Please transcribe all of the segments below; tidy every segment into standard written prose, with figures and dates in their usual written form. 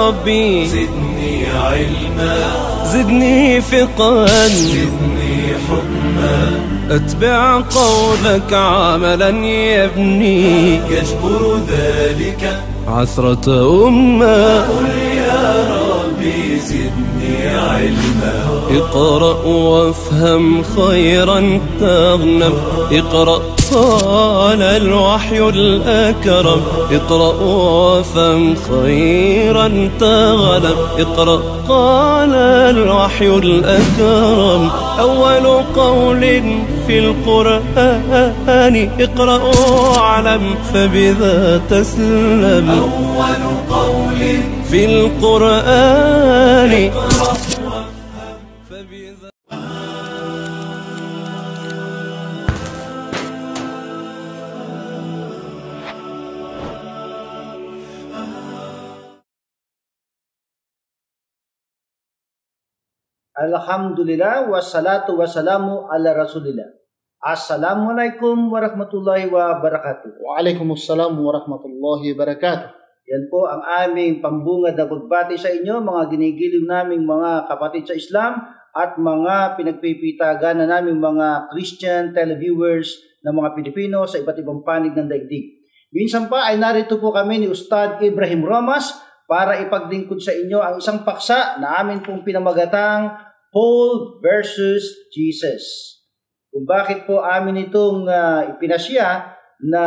ربي زدني علما زدني فقها زدني حكما أتبع قولك عملا يبني يجبر ذلك عثرة أمة. قل يا ربي زدني علما اقرأ وافهم خيرا تغنم. اقرأ صال الوحي الأكرم. اقرأ وافهم خيرا تغنم. اقرأ قال الوحي الأكرم. أول قول في القرآن اقرأ واعلم فبذا تسلم. أول قول في القرآن اقرأ فبذا Alhamdulillah wassalatu wassalamu ala rasulillah. Assalamualaikum warahmatullahi wabarakatuh. Waalaikumsalam warahmatullahi wabarakatuh. Yan po ang aming pambungad na pagbati sa inyo, mga ginigiliw naming mga kapatid sa Islam at mga pinagpipitagan na naming mga Christian televiewers na mga Pilipino sa iba't ibang panig ng daigdig. Minsan pa ay narito po kami ni Ustad Ibrahim Romas para ipaglingkod sa inyo ang isang paksa na amin pong pinamagatang Paul versus Jesus. Kung bakit po amin itong ipinasya na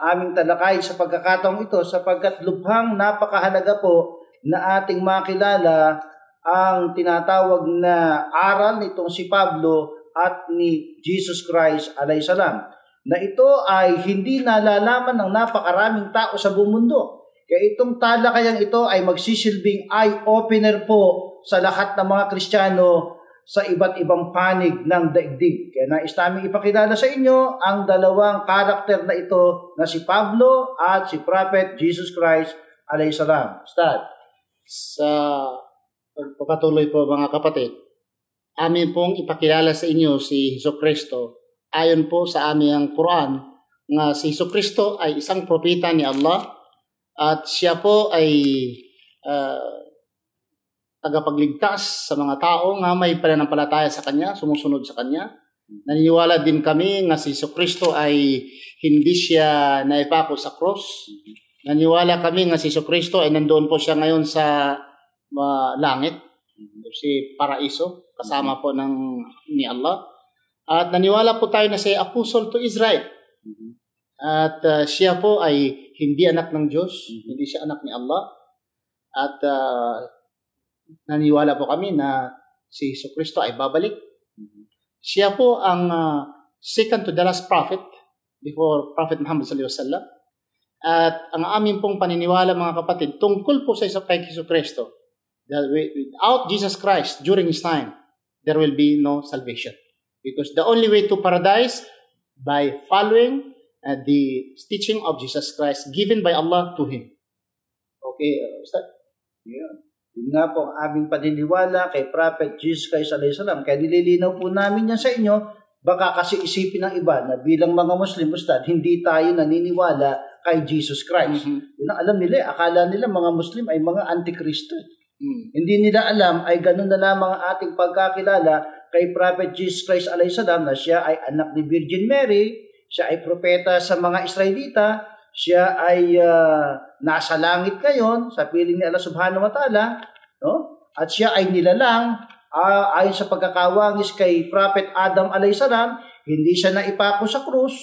aming talakay sa pagkakataong ito, sapagkat lubhang napakahalaga po na ating makilala ang tinatawag na aral nitong si Pablo at ni Jesus Christ alayhi salam, na ito ay hindi nalalaman ng napakaraming tao sa buong mundo. Kaya itong talakayang ito ay magsisilbing eye-opener po sa lahat ng mga Kristiyano sa iba't ibang panig ng daigdig. Kaya nais namin ipakilala sa inyo ang dalawang karakter na ito na si Pablo at si Prophet Jesus Christ alayhi salam. Ustad. Sa pagpapatuloy po mga kapatid, amin pong ipakilala sa inyo si Jesucristo ayon po sa aming Quran na si Jesucristo ay isang propeta ni Allah at siya po ay tagapagligtas sa mga tao nga may pananampalataya sa Kanya, sumusunod sa Kanya. Naniniwala din kami nga si Jesucristo ay hindi siya naipako sa cross. Naniniwala kami nga si Jesucristo ay nandoon po siya ngayon sa langit, si paraiso, kasama po ni Allah. At naniwala po tayo na siya ay apostle to Israel. At siya po ay hindi anak ng Diyos, hindi siya anak ni Allah. At naniwala po kami na si Jesucristo ay babalik. Siya po ang second to the last prophet before Prophet Muhammad sallallahu alaihi wasallam. At ang aming pong paniniwala mga kapatid tungkol po sa kay Jesucristo, that without Jesus Christ during His time, there will be no salvation. Because the only way to paradise by following the teaching of Jesus Christ given by Allah to Him. Okay, Ustad? Yeah. Yun nga po ang aming paniniwala kay Prophet Jesus Christ alayhi salam. Kaya nililinaw po namin yan sa inyo. Baka kasi isipin ng iba na bilang mga Muslim, Ustad, hindi tayo naniniwala kay Jesus Christ. Yun ang alam nila. Akala nila mga Muslim ay mga antikristo. Hindi nila alam ay ganun na lamang ang ating pagkakilala kay Prophet Jesus Christ alayhi salam na siya ay anak ni Virgin Mary, siya ay propeta sa mga Israelita, siya ay nasa langit ngayon sa piling ni Allah subhanahu wa ta'ala, no? At siya ay nilalang ayon sa pagkakawangis kay Prophet Adam alayhi salam, hindi siya naipako sa krus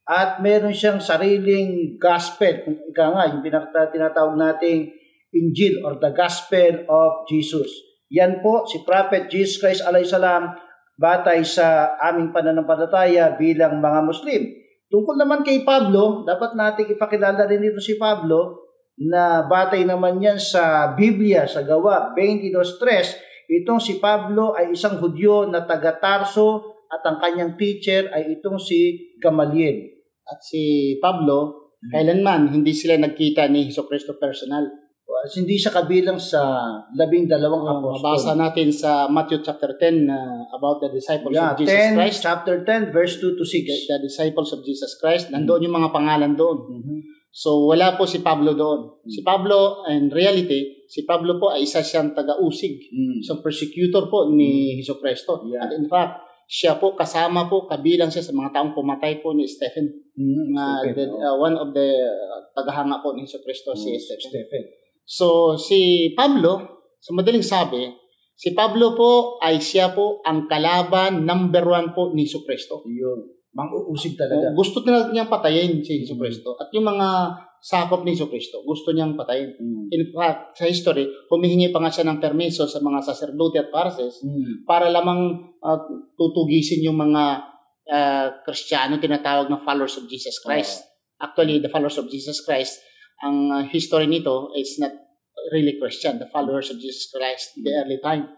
at meron siyang sariling gospel, kung ika nga yung tinatawag nating Injil or the Gospel of Jesus. Yan po si Prophet Jesus Christ alayhi salam batay sa aming pananampalataya bilang mga Muslim. Tungkol naman kay Pablo, dapat nating ipakilala rin dito si Pablo na batay naman yan sa Biblia, sa Gawa 22:3. Itong si Pablo ay isang Hudyo na taga Tarso at ang kanyang teacher ay itong si Gamaliel. At si Pablo, kailanman hindi sila nagkita ni Jesucristo personal. Hindi siya kabilang sa 12 apostol. Mabasa natin sa Matthew chapter 10 about the disciples of Jesus Christ. Chapter 10, verse 2 to 6. The disciples of Jesus Christ. Nandoon yung mga pangalan doon. So wala po si Pablo doon. Si Pablo, in reality, si Pablo po ay isa siyang taga-usig, isang persecutor po ni Jesucristo. Yeah. At in fact, siya po kasama po, kabilang siya sa mga taong pumatay po ni Stephen. One of the tagahanga po ni Jesucristo, si Stephen. So si Pablo, sa madaling sabi, si Pablo po ay siya po ang kalaban number 1 po ni Jesucristo. Yun. Mang-uusig talaga. Gusto na niyang patayin si Jesucristo. At yung mga sakop ni Jesucristo, gusto niyang patayin. In fact, sa history, humihingi pa nga siya ng permiso sa mga saserdote at Pharisees para lamang tutugisin yung mga Kristiyano tinatawag na followers of Jesus Christ. Actually, the followers of Jesus Christ, ang history nito is not really Christian. The followers of Jesus Christ, the early time,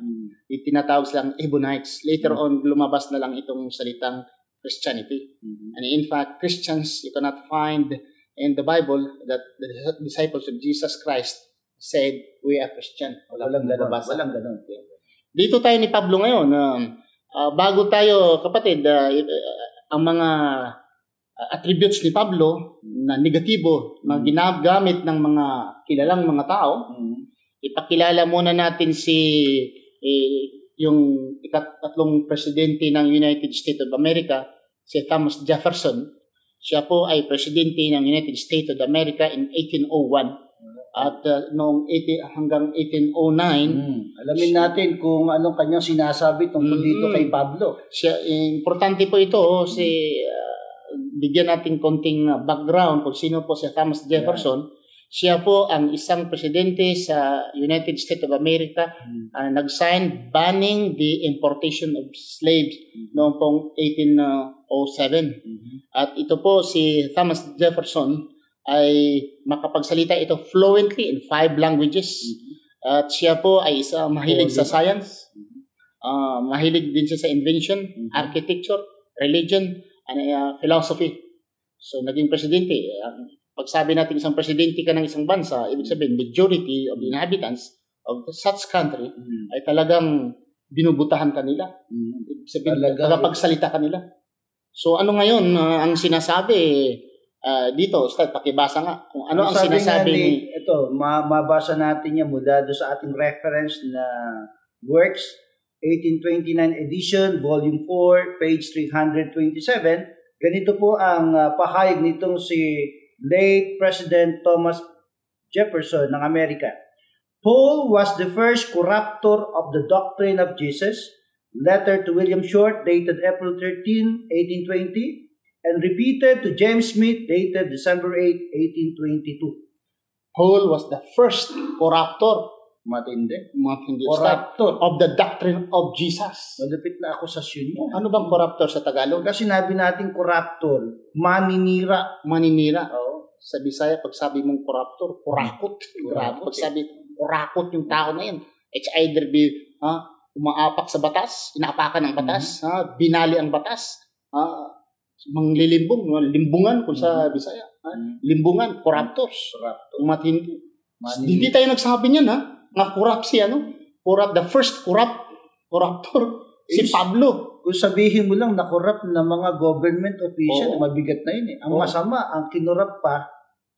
itinatawag silang Ebionites. Later on, lumabas na lang itong salitang Christianity. And in fact, Christians, you cannot find in the Bible that the disciples of Jesus Christ said, we are Christian. Walang ganun. Dito tayo ni Pablo ngayon. Bago tayo, kapatid, ang mga attributes ni Pablo na negatibo na ginagamit ng mga kilalang mga tao, ipakilala muna natin yung ikatlong presidente ng United States of America, si Thomas Jefferson. Siya po ay presidente ng United States of America in 1801 at noong hanggang 1809. Alamin natin kung anong kanyang sinasabi tungkol dito kay Pablo. Siya, importante po ito, bigyan natin konting background kung sino po si Thomas Jefferson. Siya po ang isang presidente sa United States of America nag-sign banning the importation of slaves noong pong 1807. At ito po si Thomas Jefferson ay makapagsalita ito fluently in 5 languages. At siya po ay isa mahilig sa science. Mahilig din siya sa invention, architecture, religion, and philosophy. So naging presidente. Pag sabi natin isang presidente ka ng isang bansa, ibig sabihin majority of the inhabitants of such country ay talagang binubutahan kanila. Ibig sabihin, tagapagsalita kanila. So ano ngayon ang sinasabi dito? Ustad, pakibasa nga kung ano ang sinasabi ni... Ito, mabasa natin yan mula doon sa ating reference na Works, 1829 edition, volume 4, page 327. Ganito po ang pahayag nitong si late President Thomas Jefferson ng Amerika. Paul was the first corruptor of the doctrine of Jesus. Letter to William Short, dated April 13, 1820, and repeated to James Smith, dated December 8, 1822. Paul was the first corruptor. Matindi. Corruptor of the doctrine of Jesus. Malapit na akusasyon niya. Ano bang corruptor sa Tagalog? Kasi sinabi natin corruptor, maninira. Maninira. Sa Bisaya, pag sabi mong corruptor, kurakot. Pag sabi, kurakot yung tao na yan. It's either be umaapak sa batas, inaapakan ang batas, binali ang batas, manglilimbong, limbungan kung sa Bisaya. Limbungan, corruptors. Matindi. Hindi tayo nagsabi niyan, nga corrupt si corrupt, the first corruptor, si Pablo. Kung sabihin mo lang na corrupt na mga government official, mabigat na yun. Ang masama, ang kinurap pa,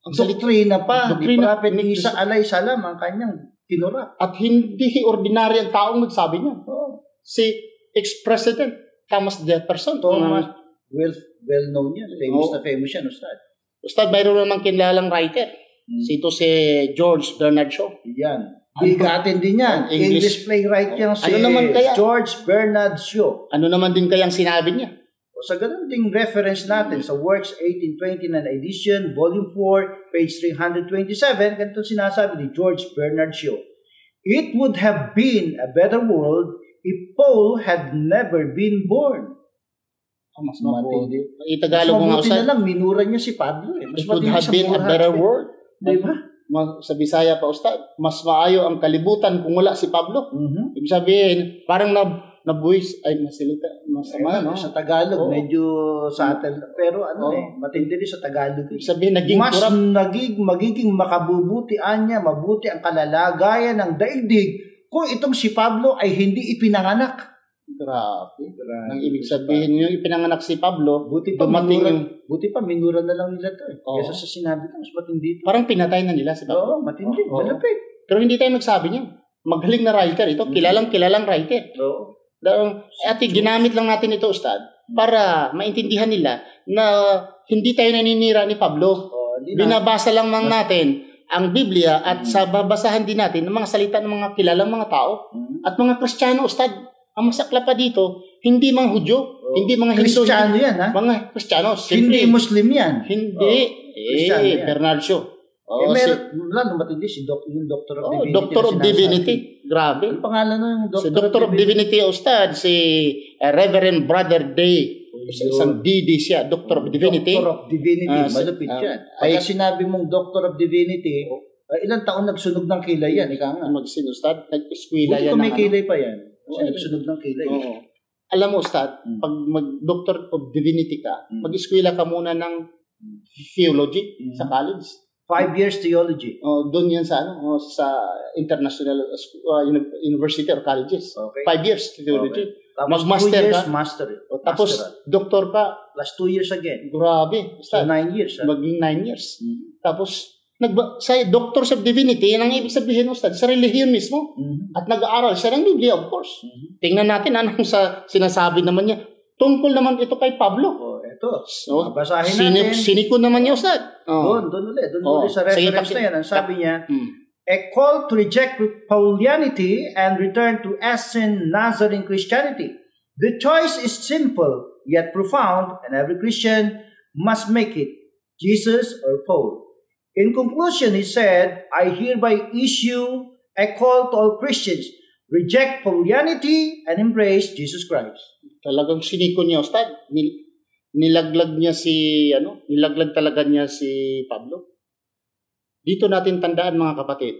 ang doktrina pa, ni Prophet Isa Alay Salam, ang kanyang kinurap. At hindi ordinary ang taong nagsabi niya. Si ex-president Thomas Jefferson. Thomas, well-known yan. Famous yan, Ustad. Ustad, mayroon namang kilalang writer. Ito si George Bernard Shaw. Yan. Bigatin din yan. English playwright yan si George Bernard Shaw. Ano naman din kayang sinabi niya? O sa ganun ding reference natin sa Works 1829 edition, volume 4, page 327, ganito sinasabi ni George Bernard Shaw. It would have been a better world if Paul had never been born. Mas mabuti. Itagalog mo nga, Ustad. Na lang, minura niya si Pablo. It would have been a better world. Diba? Sa Bisaya pa, Ustad, mas maayo ang kalibutan kung wala si Pablo. Ibig sabihin, parang nabuwis, ay masilita, masama, no? Sa Tagalog, medyo subtle. Pero matindi rin sa Tagalog. Ibig sabihin, mas magiging makabubutian niya, mabuti ang kalalagayan ng daigdig kung itong si Pablo ay hindi ipinanganak. Grabe. Ang ibig sabihin, yung ipinanganak si Pablo, Buti pa minura na lang nila to eh. Oo. Kesa sa sinabi ko, mas matindi ito. parang pinatay na nila si Pablo. Oo, matindi. Oo. Malapit. Pero hindi tayo nagsabi niya. Magaling na writer ito. Kilalang writer. Oo. At ginamit lang natin ito, Ustad, para maintindihan nila na hindi tayo naninira ni Pablo. Binabasa lang natin ang Biblia at sa babasahan din natin ng mga salita ng mga kilalang mga tao at mga Kristiyano, Ustad. Ang masakla pa dito, hindi mga Hudyo, hindi mga Hindu. Kristiyano yan, ha? Mga Kristiyano. Hindi Muslim yan. Hindi. Kristiyano yan. Bernardo. Meron matindi yung Doctor of Divinity. Doctor of Divinity. Grabe. Ang pangalan ng Si Doctor of Divinity, Ustad, si Reverend Brother Day. Isang DD siya, Doctor of Divinity. Doctor of Divinity, malupit yan. Kaya sinabi mong Doctor of Divinity, ilang taon nagsunog ng kilay yan, ika nga. Ustad, nag-eskwela Buti yan. kung may kilay pa yan. Nagsunog ng kilay. Oo. Alam mo, Ustad, pag mag-Doctor of Divinity ka, mag-eskwela ka muna ng theology sa college. 5 years theology. Doon yan sa sa international university or colleges. Okay. 5 years theology. Okay. Tapos Mag-master 2 years, ka. master. Tapos, doktor pa. Plus 2 years again. Grabe. So, 9 years. Maging 9 years. Tapos, sa Doctors of Divinity, yan ang ibig sabihin, Ustad, sa relihiyon mismo. At nag-aaral siya ng Biblia, of course. Tingnan natin anong sinasabi naman niya. Tungkol naman ito kay Pablo. Ito. Basahin natin. Siniko naman niya, Ustad. Doon ulit sa reference na yan. Ang sabi niya, a call to reject Paulianity and return to Essen Nazarene Christianity. The choice is simple yet profound, and every Christian must make it, Jesus or Paul. In conclusion, he said, I hereby issue a call to all Christians, reject Paulianity and embrace Jesus Christ. Talagang siniko niya, Ustad. Nilaglag talaga niya si Pablo. Dito natin tandaan, mga kapatid,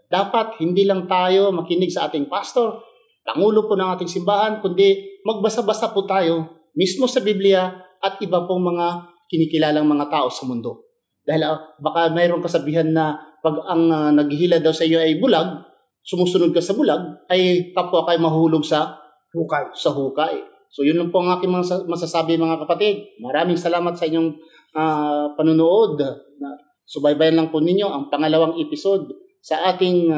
dapat hindi lang tayo makinig sa ating pastor, pangulo po ng ating simbahan, kundi magbasa-basa po tayo mismo sa Biblia at iba pong mga kinikilalang mga tao sa mundo. Dahil baka mayroong kasabihan na pag ang naghihila daw sa iyo ay bulag, sumusunod ka sa bulag, ay kapwa kayo mahulog sa hukay. So yun lang po ang aking masasabi, mga kapatid. Maraming salamat sa inyong panunood. Subaybayan lang po ninyo ang pangalawang episode sa ating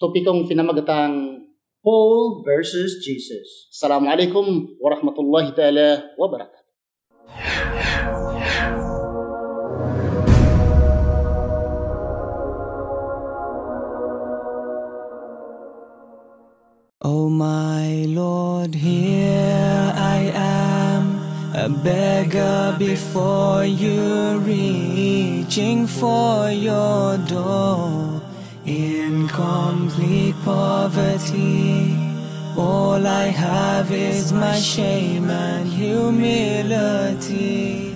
topikong pinamagatang Paul versus Jesus. Assalamualaikum warahmatullahi ta'ala wabarakatuh. Oh my Lord, here I am, a beggar before you, reaching for your door. In complete poverty, all I have is my shame and humility.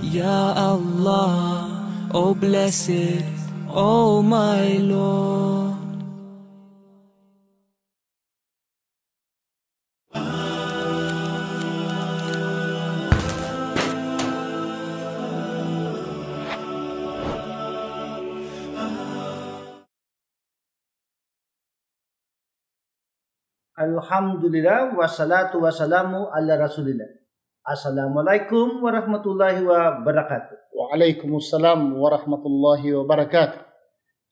Ya Allah, oh blessed, oh my Lord. Alhamdulillah, wassalatu wassalamu ala rasulillah. Assalamualaikum warahmatullahi wabarakatuh. Waalaikumsalam warahmatullahi wabarakatuh.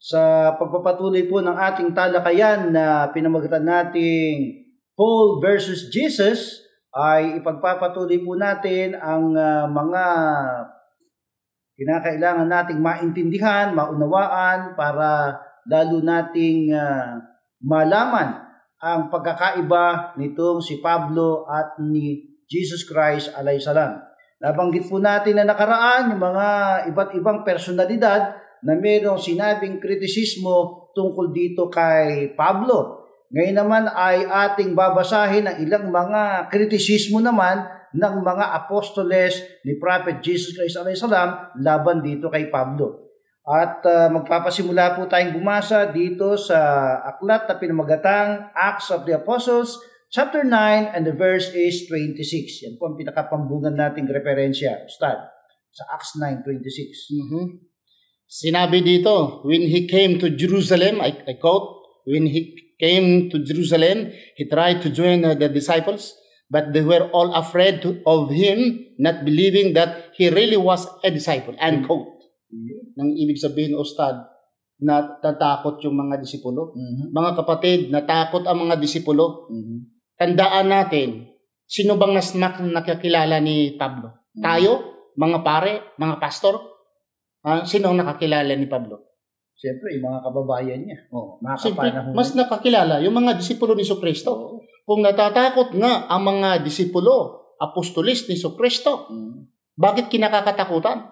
Sa pagpapatuloy po ng ating talakayan na pinamagatan nating Paul versus Jesus, ay ipagpapatuloy po natin ang mga kinakailangan nating maintindihan, maunawaan para lalo nating malaman ang pagkakaiba nitong si Pablo at ni Jesus Christ alayhisalam. Nabanggit po natin na nakaraan yung mga iba't ibang personalidad na mayroong sinabing kritisismo tungkol dito kay Pablo. Ngayon naman ay ating babasahin ang ilang mga kritisismo naman ng mga apostoles ni Prophet Jesus Christ alayhisalam laban dito kay Pablo. At magpapasimula po tayong bumasa dito sa aklat na pinamagatang Acts of the Apostles, chapter 9, and the verse is 26. Yan po ang pinakapambungan nating referensya, Ustad, sa Acts 9:26. Sinabi dito, when he came to Jerusalem, I quote, when he came to Jerusalem, he tried to join the disciples, but they were all afraid of him, not believing that he really was a disciple. End quote. Nang ibig sabihin, Ustad, natakot yung mga disipulo. Mga kapatid, natakot ang mga disipulo. Tandaan natin, sino bang nakakilala ni Pablo? Tayo, mga pare, mga pastor? Sino ang nakakilala ni Pablo? Siyempre, yung mga kababayan niya. Mga Siyempre, kapanahon. mas nakakilala yung mga disipulo ni Jesucristo. Kung natatakot nga ang mga disipulo, apostolis ni Jesucristo, bakit kinakatakutan?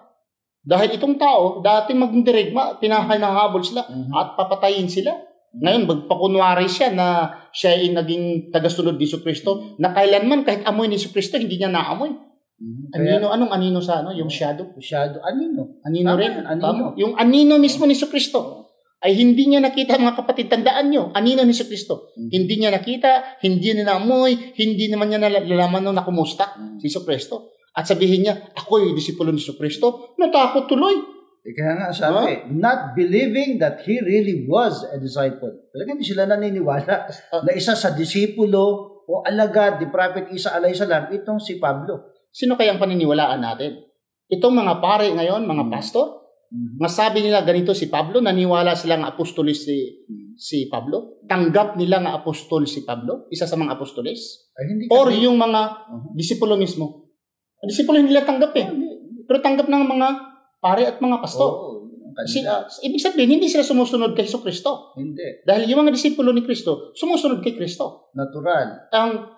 Dahil itong tao, dati magdirigma, pinahinahabol sila at papatayin sila. Ngayon, magpakunwari siya na siya ay naging tagasunod ni Jesucristo, na kailanman kahit amoy ni Jesucristo, hindi niya naamoy. Anong anino sa yung shadow? Shadow, anino. Anino Tama, rin. anino. Yung anino mismo ni Jesucristo ay hindi niya nakita, mga kapatid. Tandaan nyo, anino ni Jesucristo. Hindi niya nakita, hindi niya naamoy, hindi naman niya nalalaman na kumusta si Jesucristo. At sabihin niya, ako'y disipulo ni Jesucristo, natakot tuloy. Kaya nga sabi, not believing that he really was a disciple. Talaga hindi sila naniniwala na isa sa disipulo o alagad ni Prophet Isa alayhi salam, itong si Pablo. Sino kayang paniniwalaan natin? Itong mga pare ngayon, mga pastor, masabi nila ganito si Pablo, naniwala sila nga apostolis si Pablo, tanggap nila nga apostol si Pablo, isa sa mga apostolis, or yung mga disipulo mismo. Ang disipulo hindi nila tanggap pero tanggap ng mga pare at mga pastor. Ibig sabihin, hindi sila sumusunod kay Jesucristo. Hindi. Dahil yung mga disipulo ni Kristo, sumusunod kay Kristo. Natural.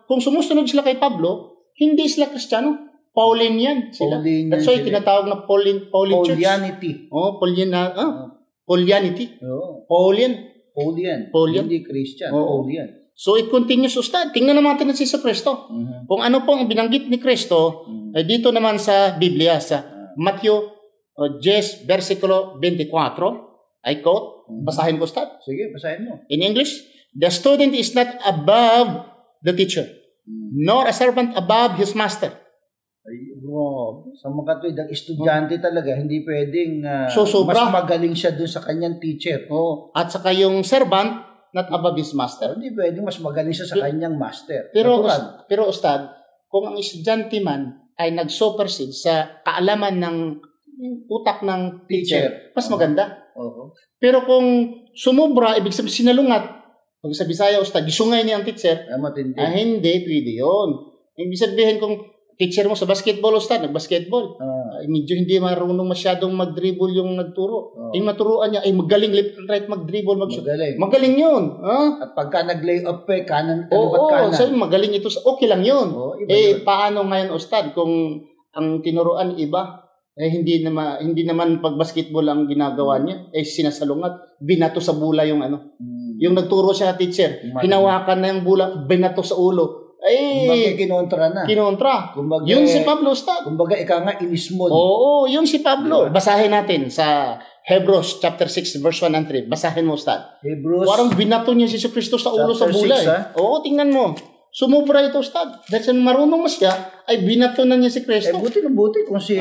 Kung sumusunod sila kay Pablo, hindi sila Kristiyano. Pauline sila. That's why tinatawag na Pauline Church. Paulianity. Paulianity. Paulian. Hindi Christian. Paulian. So it continues, Ustad. Tingnan naman natin si Kristo. Kung ano po ang binanggit ni Kristo, ay dito naman sa Biblia, sa Matthew 10, versikulo 24, I quote, basahin ko, Ustad. Sige, basahin mo. In English, the student is not above the teacher, nor a servant above his master. Ay, bro, sa mga tuwid, ang estudyante talaga, hindi pwedeng sobra. mas magaling siya dun sa kanyang teacher. At saka yung servant, not above his master. Hindi pwedeng mas magaling siya sa kanyang master. Pero Ustad, kung ang estudyante man ay nag-supersede sa kaalaman ng utak ng teacher, mas maganda. Pero kung sumubra, ibig sabihin sinalungat, pag sa Bisaya, Ustad, gisungay niya ang teacher, hindi pwede yun. Ibig sabihin kung teacher mo sa basketball, Ustad, nag-basketball, medyo hindi marunong masyadong mag-dribble yung nagturo. Yung maturuan niya, ay magaling left and right mag-dribble, mag-shoot. Magaling yun. At pagka nag-lay up kanan, kanan. So magaling ito, okay lang yun. Paano ngayon, Ustad, kung ang tinuruan iba, hindi naman pag basketball ang ginagawa niya, sinasalungat, binato sa bula yung yung nagturo siya teacher, hinawakan na yung bula, binato sa ulo. Kumbaga kinontra na. Kumbaga, yun si Pablo, Ustad. Kumbaga ika nga inismod. Oo, yun si Pablo. Basahin natin sa Hebrews chapter 6 verse 1 and 3. Basahin mo, Ustad. Hebrews. Parang binato niya si Jesucristo sa ulo sa bula. Oo, tingnan mo. Sumubra ito, Ustad. Dahil sa marunong mas siya, ay binato na niya si Kristo. Buti kung si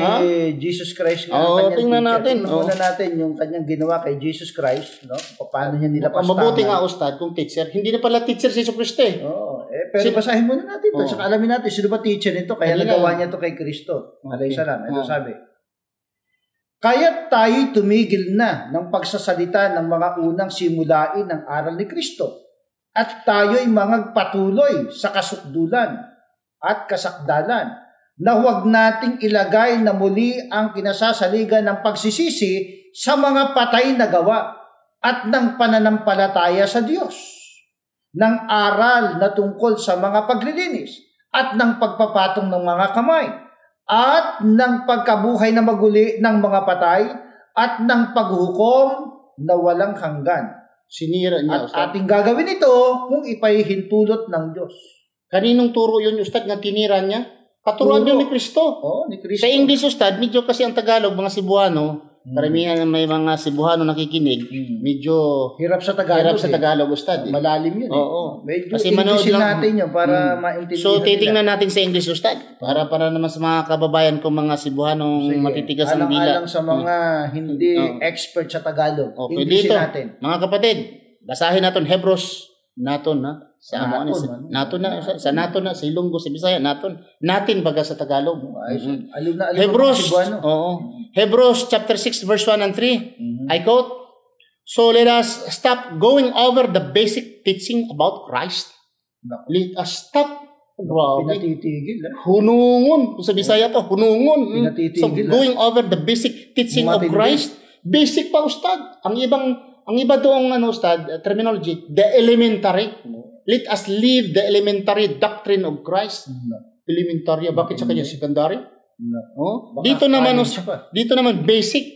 Jesus Christ nga tingnan natin. Tingnan natin yung kanyang ginawa kay Jesus Christ, no? Paano niya nilapas mabuti nga, Ustad, kung teacher. Hindi na pala teacher si Jesucristo. Pero basahin muna natin ito. Saka alamin natin, sino ba teacher nito? Kaya nagawa niya ito kay Kristo. Alayhi salam. Ito sabi. Kaya't tayo'y tumigil na ng pagsasalita ng mga unang simulain ng aral ni Kristo. At tayo'y magpatuloy sa kasukdulan at kasakdalan na huwag nating ilagay na muli ang kinasasaligan ng pagsisisi sa mga patay na gawa at ng pananampalataya sa Diyos, ng aral na tungkol sa mga paglilinis at ng pagpapatong ng mga kamay at ng pagkabuhay na maguli ng mga patay at ng paghukom na walang hanggan. Sinira niya, Ustad. At ating gagawin ito kung ipahihintulot ng Diyos. Kaninong turo yun, Ustad, na tinira niya? Katuruan yun ni Kristo. Ni Kristo. Sa English, Ustad, medyo kasi ang Tagalog, mga Cebuano, karamihan may mga Cebuano nakikinig, medyo hirap sa Tagalog. Ustad. Malalim yun. Oo. Medyo kasi Englishin natin yun para maintindihan. So, titingnan natin sa English, Ustad. Para naman sa mga kababayan kong mga Cebuanong matitigas ang dila. Alang sa mga hindi expert sa Tagalog. Englishin natin. Mga kapatid, basahin natin Hebrews natin, Sa amo naton na sa naton na sa Ilonggo, sa Bisaya natin baga sa Tagalog. Alam na Hebrews, Hebrews chapter 6 verse 1 and 3. I quote, "So let us stop going over the basic teaching about Christ." Let us stop. Pinatitigil. Hunungon. Sa Bisaya to, hunungon. Pinatitigil. So going over the basic teaching of Christ. Basic pa, Ustad. Ang iba doong Ustad, terminology, the elementary. Let us leave the elementary doctrine of Christ. Elementary. Bakit sa kanya secondary? Dito naman basic.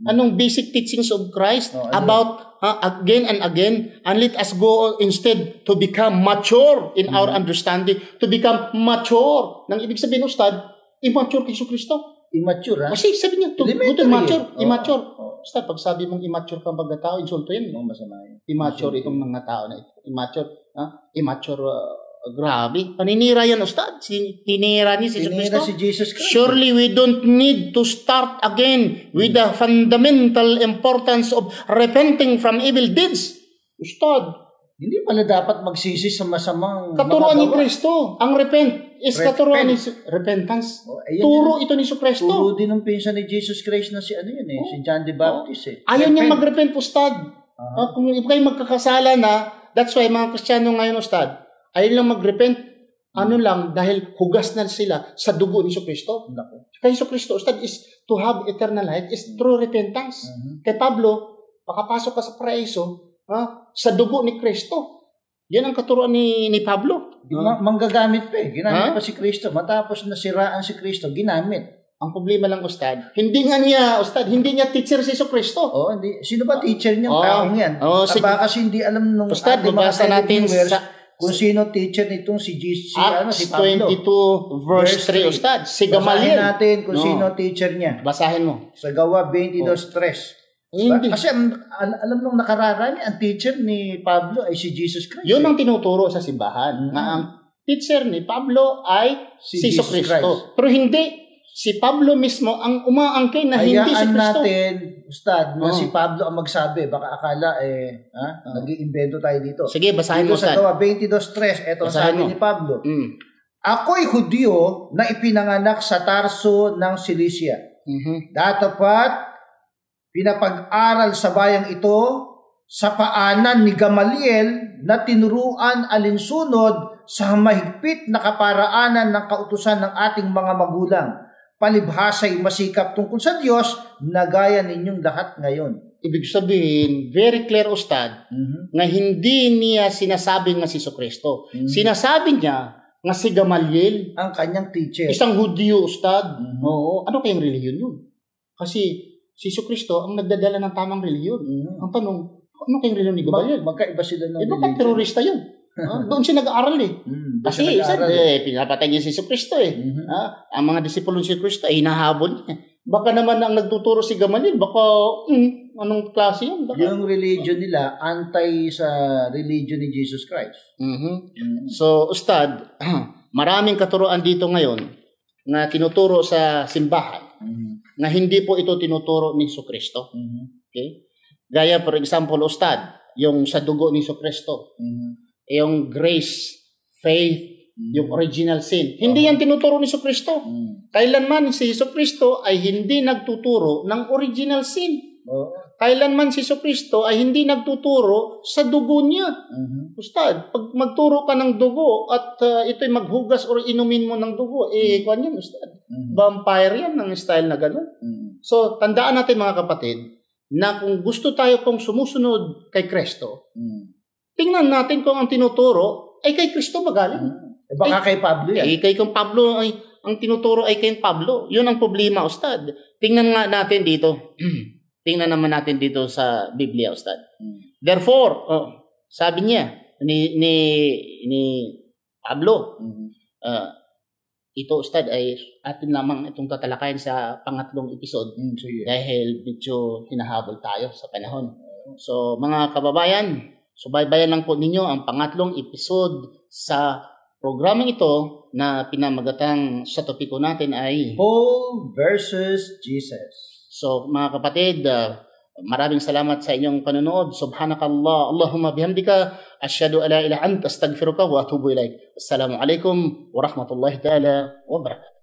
Anong basic teachings of Christ about again and again, and let us go instead to become mature in our understanding, to become mature. Nang ibig sabihin, Ustad, immature kay Kristo. Immature, ha? Kasi sabi niya, to immature. Ustad, pag sabi mong immature kang pagkatao, insulto yan. Masama yan. Immature itong mga tao na ito. Immature, grabe. Paninira yan, Ustad. Tinira ni Tinira si Jesus Christ. Surely we don't need to start again with the fundamental importance of repenting from evil deeds. Ustad, hindi pala dapat magsisi sa masamang katuruan ni Kristo. Ang repent is katuruan ni repentance. Turo ito ni Kristo. Turo din ng pinsan ni Jesus Christ na si si John the Baptist. Ayaw niya mag-repent, Ustad. Kung kayo magkakasala na, that's why mga Kristiyano ngayon, Ustad, ayaw lang mag-repent. Dahil hugas na sila sa dugo ni Kristo. Kaya Kristo, Ustad, is to have eternal life is through repentance. Kay Pablo, makapasok ka sa paraiso, sa dugo ni Kristo. Yan ang katuruan ni Pablo. Manggagamit pa Ginamit pa si Kristo. Matapos nasiraan si Kristo, ginamit. Ang problema lang, Ustad, hindi niya teacher si Kristo. Hindi. Sino ba teacher niya? Taong yan. Kasi hindi alam nung Ustad, babasa natin kung sino teacher nitong si Pablo. Acts 22 verse 3, Ustad. Si Gamaliel. Basahin natin kung sino teacher niya. Basahin mo. Sa Gawa 22:3. Kasi alam nung nakararaan niya, ang teacher ni Pablo ay si Jesus Christ. Yun ang tinuturo sa simbahan. Na ang teacher ni Pablo ay si Kristo. Pero hindi. Si Pablo mismo ang umaangkin na hindi si Kristo. Natin, Ustad, na si Pablo ang magsabi. Baka akala, nag-iimbento tayo dito. Sige, basahin mo, Ustad. Sa Gawa 22:3, ito ang sabi ni Pablo. Ako'y Hudyo na ipinanganak sa Tarso ng Cilicia. Datapat pinapag-aral sa bayang ito sa paanan ni Gamaliel na tinuruan alinsunod sa mahigpit na kaparaanan ng kautusan ng ating mga magulang. Palibhasa'y masikap tungkol sa Diyos na gaya ninyong lahat ngayon. Ibig sabihin, very clear, Ustad, na hindi niya sinasabi nga si Kristo. Sinasabi niya nga si Gamaliel, ang kanyang teacher. Isang Hudyo, Ustad. Oo. Ano kayang reliyon yun? Kasi si Kristo ang nagdadala ng tamang reliyon. Ang tanong, ano kayong reliyon ni Gamaliel? Magkaiba sila ng reliyon. Baka terorista yun. Doon siya nag-aaral Kasi pinapatay niya si Kristo ang mga disipulo ni Kristo ay hinahabol niya. Baka naman ang nagtuturo si Gamaliel, baka anong klase yun? Yung religion nila, anti sa religion ni Jesus Christ. So, Ustad, maraming katuruan dito ngayon na tinuturo sa simbahan na hindi po ito tinuturo ni Kristo. Okay? Gaya, for example, Ustad, yung sa dugo ni Kristo, yung grace, faith, yung original sin. Hindi yan tinuturo ni Kristo. Kailanman si Kristo ay hindi nagtuturo ng original sin. Kailanman si Kristo ay hindi nagtuturo sa dugo niya. Ustad, pag magturo ka ng dugo at ito'y maghugas or inumin mo ng dugo, kwan yan, Ustad. Vampire yan ng style na gano'n. So, tandaan natin mga kapatid, na kung gusto tayo pong sumusunod kay Kristo, tingnan natin kung ang tinuturo ay kay Kristo magaling. Baka kay Pablo yan. Kay Pablo ay ang tinuturo ay kay Pablo. Yun ang problema, Ustad. Tingnan nga natin dito. Tingnan naman natin dito sa Biblia, Ustad. Therefore, sabi niya ni Pablo, ito, Ustad, ay atin lamang itong tatalakayin sa pangatlong episode dahil medyo hinahabol tayo sa panahon. So, mga kababayan, subaybayan lang po ninyo ang pangatlong episode sa programang ito na pinamagatang sa topiko natin ay Paul versus Jesus. So, mga kapatid, Maraming salamat sa inyong panonood. Subhanakallah, Allahumma bihamdika, asyhadu an la ilaha illa anta, astaghfiruka wa atubu ilaik. Assalamu alaikum warahmatullahi ta'ala wabarakatuh.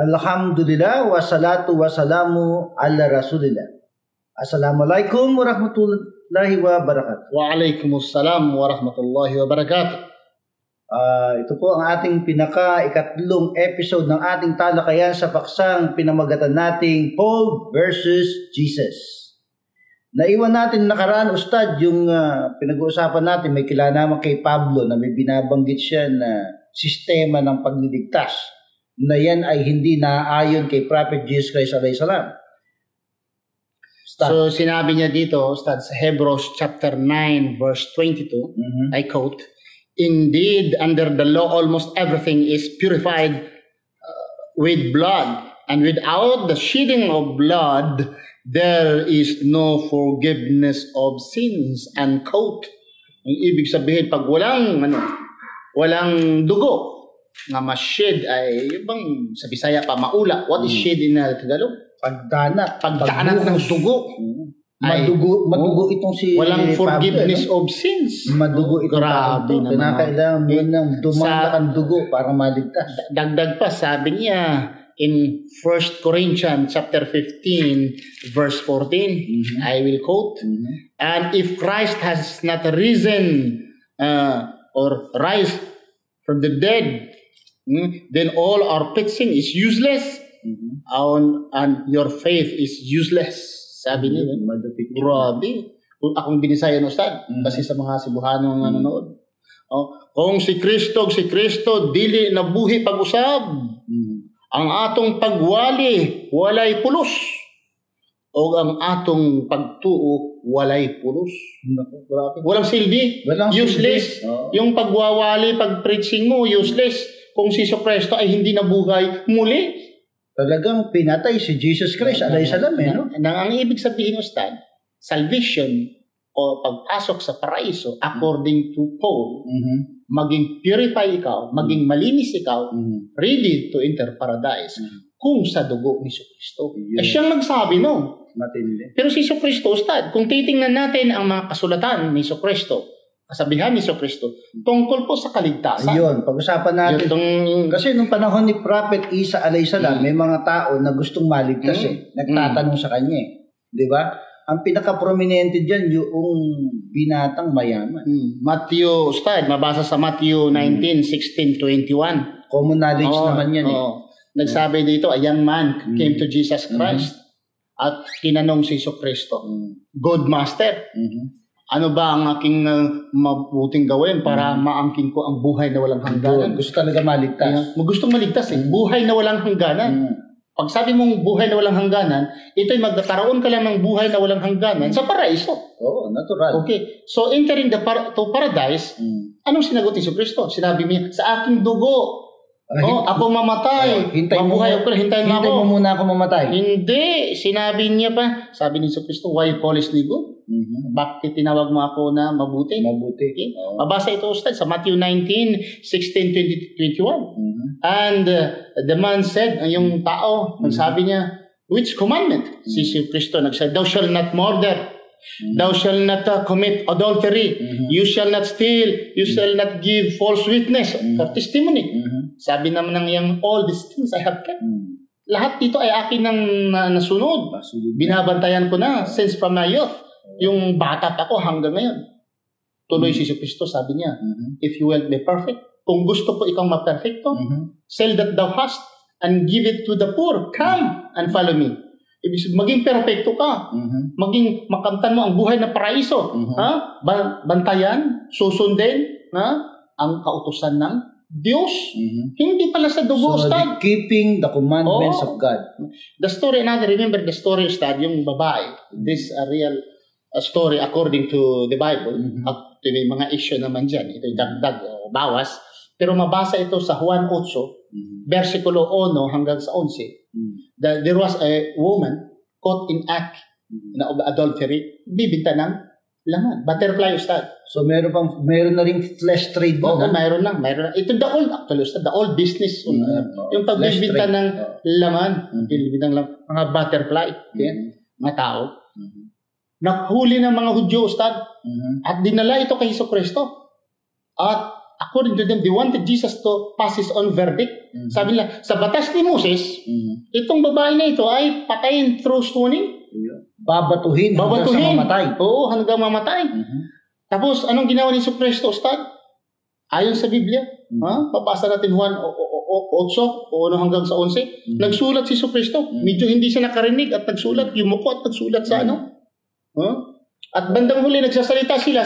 Alhamdulillah wa salatu wa salamu ala rasulillah. Assalamualaikum warahmatullahi wabarakatuh. Waalaikumsalam warahmatullahi wabarakatuh. Ito po ang ating ikatlong episode ng ating talakayan sa paksang pinamagatan nating Paul versus Jesus. Naiwan natin nakaraan, Ustad, yung pinag-uusapan natin, may kilala naman kay Pablo na may binabanggit siya na sistema ng pagliligtas na yan ay hindi naaayon kay Prophet Jesus Christ alayhi salam. So sinabi niya dito, Ustad, sa Hebrews chapter 9 verse 22, I quote, "Indeed, under the law almost everything is purified with blood, and without the shedding of blood, there is no forgiveness of sins." Unquote. Ang ibig sabihin, pag walang dugo, nga ma-shed ay ibang sa Bisaya pa maula. What is shed in Tagalog? Pagdanat ng dugo. Madugo itong si walang forgiveness of sins. Madugo itong grabe naman. Kinakailangan mo ng dumang dugo para maligtas. Dagdag pa, sabi niya in 1 Corinthians chapter 15 verse 14, I will quote, "And if Christ has not risen or rise from the dead, then all our preaching is useless, and your faith is useless." Sabi niya. Grabe. Kung akong binisayan, Ustad, kasi sa mga Cebuhanong nanonood. Kung si Kristo, dili na buhi pag-usab. Ang atong pagwali, walay pulos. O ang atong pagtuo, walay pulos. Walang silbi. Useless. Yung pagwawali, pag-preaching mo, useless. Kung si Kristo ay hindi nabuhay muli. Talagang pinatay si Jesus Christ alayhi salam, no? Ang ibig sabihin, Ustad, salvation o pagpasok sa paraiso according to Paul, maging purify ikaw, maging malinis ikaw, ready to enter paradise kung sa dugo ni Kristo. Ay siyang nagsabi, no? Matindi. Pero si Kristo, Ustad, kung titingnan natin ang mga kasulatan ni Kristo, kasabihan ni Kristo, tungkol po sa kaligtasan. Ayun, pag-usapan natin. Kasi nung panahon ni Prophet Isa alayhi salam, may mga tao na gustong maligtas nagtatanong sa kanya. Di ba? Ang pinaka-prominente dyan, yung binatang mayaman. Matthew, Ustad, mabasa sa Matthew 19:16-21. Common knowledge naman yan. Nagsabi dito, a young man came to Jesus Christ at tinanong si Kristo, "Good Master, ano ba ang aking mabuting gawin para maangkin ko ang buhay na walang hangganan?" Gusto talaga maligtas. Gustong maligtas buhay na walang hangganan. Pag sabi mong buhay na walang hangganan, ito'y magkakaroon ka lang ng buhay na walang hangganan sa paraiso. Natural. Okay. So entering to paradise, anong sinagot ni Kristo? Sinabi niya, sa aking dugo, ako mamatay. Hintayin mo muna ako mamatay. Hindi. Sinabi niya pa, sabi ni Kristo, "Why you call me good?" Bakit tinawag mo ako na mabuti? Okay. Mabasa ito, Ustad, sa Matthew 19:16-21. And the man said, yung tao, sabi niya, "Which commandment?" Si Kristo nagsabi, "Thou shalt not murder. Thou shalt not commit adultery. You shall not steal. You shall not give false witness or testimony." Sabi naman ng yung, "All these things I have kept." Lahat dito ay akin ng nasunod. Binabantayan ko na since from my youth. Yung bata pa ko hanggang ngayon. Tuloy si Kristo, sabi niya, "If you will be perfect," kung gusto po ikaw ma-perfecto, "sell that thou hast and give it to the poor. Come and follow me. Ibig sabihin, maging perfecto ka. Maging makamtan mo ang buhay na paraiso. Ha? Bantayan, susundin, ang kautusan ng Diyos. Hindi pala sa dugo, So, Ustad. keeping the commandments of God. The story, remember the story, Ustad, yung babae. This is a real story according to the Bible. At may mga issue naman dyan. Ito yung dagdag o bawas. Pero mabasa ito sa Juan 8, versikulo 1 hanggang sa 11. There was a woman caught in act of adultery, bibinta ng laman. Butterfly, Ustad. So meron na ring flesh trade Oo, na. mayroon lang. Ito the old business. Yung pagbibinta ng laman, pagbibinta ng mga butterfly, mga tao. Naghuli ng mga Hudyo, Ustad, at dinala ito kay Jesucristo. At according to them, they wanted Jesus to pass his own verdict. Sabi nila, sa batas ni Moses, itong babae na ito ay patayin through stoning. Babatuhin hanggang sa mamatay. Oo, hanggang mamatay. Tapos, anong ginawa ni Jesucristo, Ustad? Ayon sa Biblia, papasa natin Juan 8 o hanggang sa 11. Nagsulat si Jesucristo. Medyo hindi siya nakarinig at nagsulat, yumuko at nagsulat sa At bandang huli, nagsasalita sila,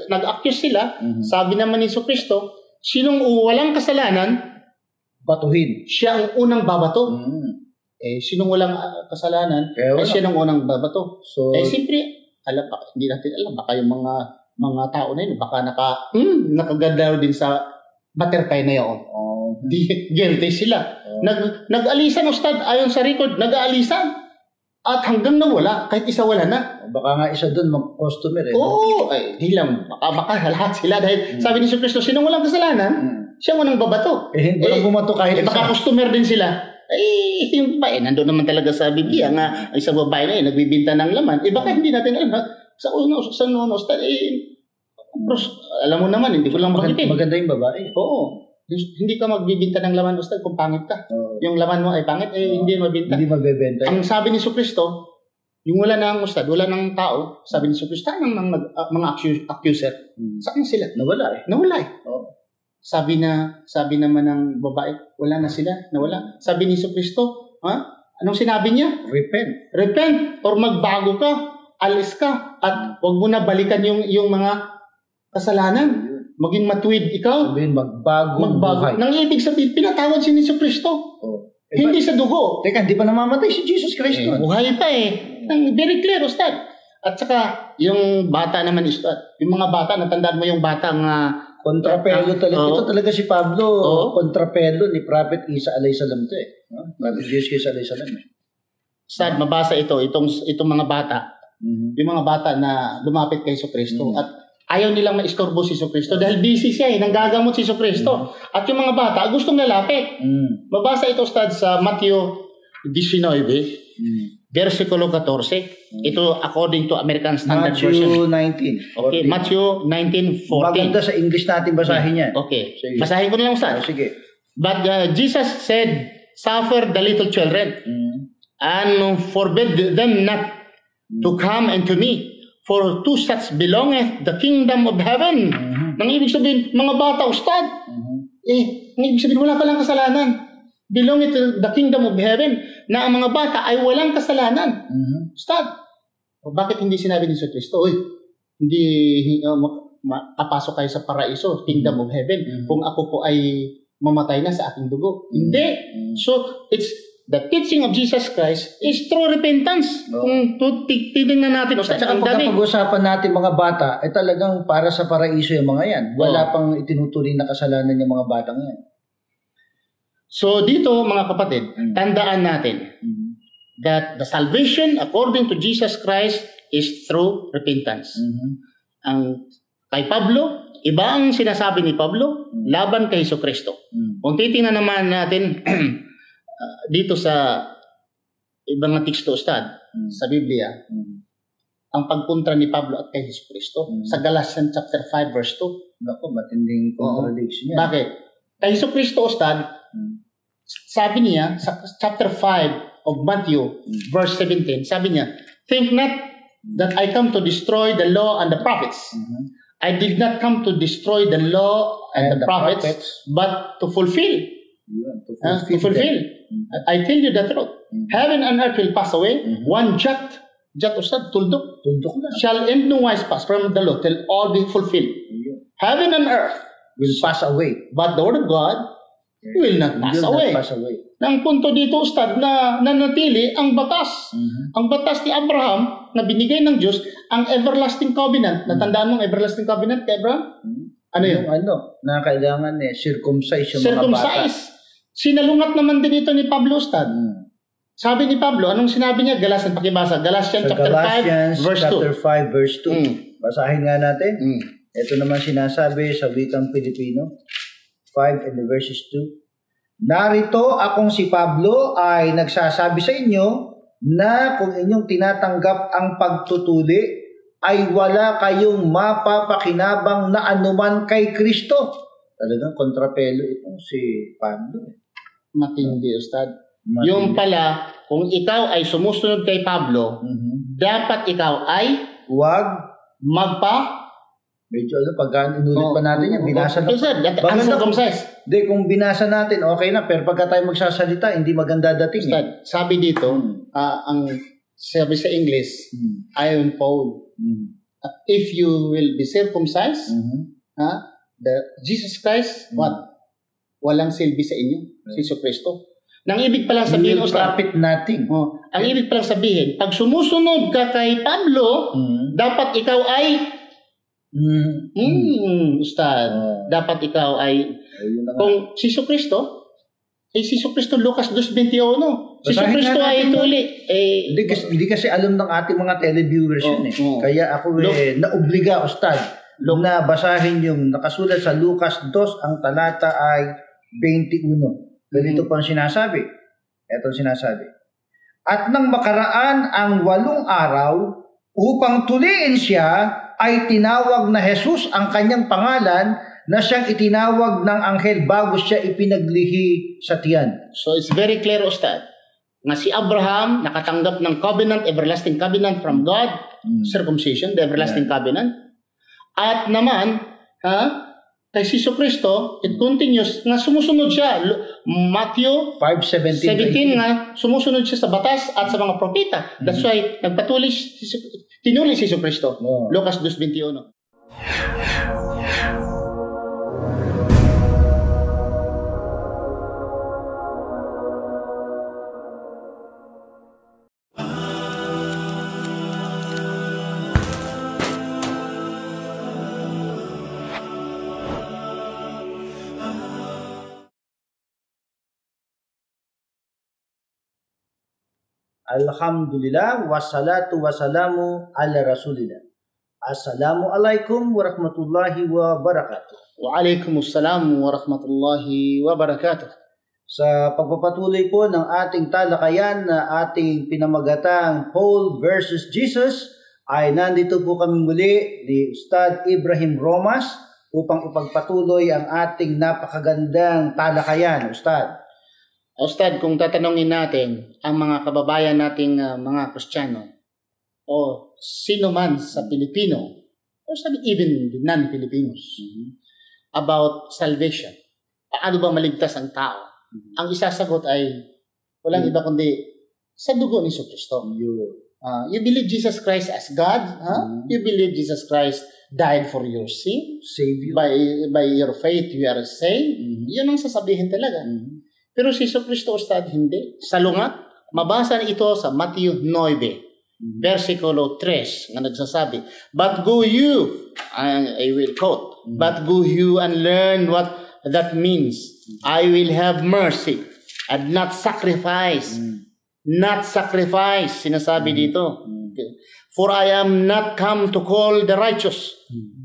nag-accuse sila, sabi naman ni Jesucristo, sinong walang kasalanan, batuhin. Siya ang unang babato. Sinong walang kasalanan, siya ang unang babato. So, siyempre, hindi natin alam, baka yung mga tao na yun, baka nakaganda din sa butterfly na yun. Guilty sila. Nag-alisan, Ustad, ayon sa record, nag-aalisan. At hanggang nawala, kahit isa wala na. Baka nga isa doon mag-customer Oo, di lang. Baka lahat sila. Dahil sabi ni Jesucristo, sinong walang kasalanan, siya ang unang babato. Walang bumato kahit isa. Baka customer din sila. Yung babae, nandun naman talaga sa Biblia nga, isang babae na nagbibinta ng laman. Baka hindi natin alam. Sa alam mo naman, hindi ko lang magitin. Maganda yung babae. Oo. Hindi ka magbibinta ng laman, Ustad, kung pangit ka. Yung laman mo ay pangit, hindi mabinta. Hindi mabebenta. Ang sabi ni Jesucristo, yung wala nang Ustad, wala nang tao, sabi ni Jesucristo, mga accuser. Saan sila? Nawala. Sabi naman ng babae, wala na sila, nawala. Sabi ni Jesucristo, anong sinabi niya? Repent or magbago ka, alis ka, at huwag mo na balikan yung mga kasalanan. Maging matuwid ikaw. Sabihin, magbago. Buhay. Nang ibig sabihin, pinatawad si Jesucristo. Hindi sa dugo. Teka, hindi pa namamatay si Jesus Christ. Buhay pa very clear, Ustad. At saka, yung bata naman, Ustad. Yung mga bata, natandaan mo yung batang kontrapelo talaga. Ito talaga si Pablo. Kontrapelo ni Prophet Isa alayhi salam to Prophet Jesus Christ alayhi salam. Ustad, mabasa itong mga bata. Yung mga bata na lumapit kay Jesucristo. At ayaw nilang maistorbo si Jesucristo dahil busy siya nanggagamot si Jesucristo. At yung mga bata gustong lalapit. Mabasa ito, Ustad, sa Matthew 19, versikulo 14. Ito according to American Standard Version. Matthew 19. Okay, Matthew 19:14. Maganda sa English natin basahin yan. Okay. Sige. Basahin ko na lang, Ustad. Sige. But Jesus said, suffer the little children and forbid them not to come unto me. For to such belongeth the kingdom of heaven. Nang ibig sabihin, mga bata, Ustad. Nang ibig sabihin, wala palang kasalanan. Belongeth to the kingdom of heaven. Na ang mga bata ay walang kasalanan. Ustad. Bakit hindi sinabi ni Jesucristo, hindi papasok kayo sa paraiso, kingdom of heaven, kung ako po ay mamatay na sa aking dugo? Hindi. So, the teaching of Jesus Christ is true repentance. Kung titignan natin, At saka pag-usapan natin mga bata, ay talagang para sa paraiso yung mga yan. Wala pang itinutuloy na kasalanan yung mga batang yan. So dito, mga kapatid, tandaan natin that the salvation according to Jesus Christ is through repentance. Ang kay Pablo, iba ang sinasabi ni Pablo laban kay Jesucristo. Kung titingnan naman natin dito sa ibang teksto, Ustad, sa Biblia, ang pagkontra ni Pablo at kay Jesucristo sa Galatians chapter 5 verse 2. Naku, matinding contradiction yan. Bakit? Kay Jesucristo, Ustad, sabi niya sa chapter 5 of Matthew verse 17, sabi niya, think not that I come to destroy the law and the prophets. I did not come to destroy the law and the prophets, but to fulfill. Yun, to To fulfill. I tell you the truth. Heaven and earth will pass away. One jot ustad, tuldok, Tundok na. shall in no wise pass from the law till all be fulfilled. Yun. Heaven and earth Will pass away. but the word of God will not pass Will away. not pass away. Ang punto dito, Ustad, na nanatili ang batas. Ang batas ni Abraham na binigay ng Diyos, ang everlasting covenant. Natandaan mo ang everlasting covenant kay Abraham? Ano yun? Yung na kailangan circumcise yung mga bata. Circumcise. Sinalungat naman din ito ni Pablo, Ustad. Sabi ni Pablo, anong sinabi niya? Galatians, pakibasa. Galatians Sa chapter 5, Galatians verse 2. chapter 5, verse 2. Basahin nga natin. Mm. Ito naman sinasabi sa wikang Pilipino. 5 and the verses 2. Narito akong si Pablo ay nagsasabi sa inyo na kung inyong tinatanggap ang pagtutuli ay wala kayong mapapakinabang na anuman kay Kristo. Talagang kontrapelo itong si Pablo. Matindi, Ustad. Yung pala, kung ikaw ay sumusunod kay Pablo, dapat ikaw ay Huwag. Medyo pag inulit pa natin yan, binasa na. Uncircumcised. Hindi, kung binasa natin, okay na. Pero pagka tayo magsasalita, hindi maganda dating. Ustad, sabi dito, ang sabi sa English, I am Paul. If you will be circumcised, the Jesus Christ, what? Walang silbi sa inyo, si Jesu Kristo. Nang ibig palang sabihin, will profit nothing. Ang ibig palang sabihin, pag sumusunod ka kay Pablo, dapat ikaw ay Ustad, dapat ikaw ay kung si Jesu Kristo, si Jesu Kristo Lucas 2:21. Si Jesu Kristo ay tuli. Hindi kasi alam ng ating mga televiewers yun eh. Kaya ako naobliga, Ustad, na basahin yung nakasulat sa Lucas 2, ang talata ay 21. Ganito pa ang sinasabi. Ito ang sinasabi. At nang makaraan ang 8 araw, upang tuliin siya, ay tinawag na Jesus ang kanyang pangalan na siyang itinawag ng anghel bago siya ipinaglihi sa tiyan. So it's very clear, Ustad, na si Abraham nakatanggap ng covenant, everlasting covenant from God, circumcision, the everlasting covenant. At naman, kay Jesu Kristo, it continues na sumusunod siya. Matthew 5:17 nga, sumusunod siya sa batas at sa mga propeta. That's why tinuli si Jesu Kristo. Lucas 2:21. Alhamdulillah, wassalatu wassalamu ala rasulillah. Assalamu alaikum warahmatullahi wabarakatuh. Waalaikumsalam warahmatullahi wabarakatuh. Sa pagpapatuloy po ng ating talakayan na ating pinamagatang Paul versus Jesus, ay nandito po kami muli ni Ustad Ibrahim Romas upang ipagpatuloy ang ating napakagandang talakayan, Ustad. Ustad, kung tatanungin natin ang mga kababayan nating mga Kristiyano o sino man sa Pilipino o even the non-Filipinos about salvation, paano ba maligtas ang tao? Ang isasagot ay walang iba kundi sa dugo ni Jesu Kristo. You believe Jesus Christ as God? You believe Jesus Christ died for your sin? Save you. By your faith, you are saved? Yun ang sasabihin talaga. Pero si Jesu Kristo, Ustad, hindi. Salungat, mabasa ito sa Matthew 9, versikulo 3, na nagsasabi, but go you, I will quote, but go you and learn what that means. I will have mercy and not sacrifice. Not sacrifice, sinasabi dito. For I am not come to call the righteous,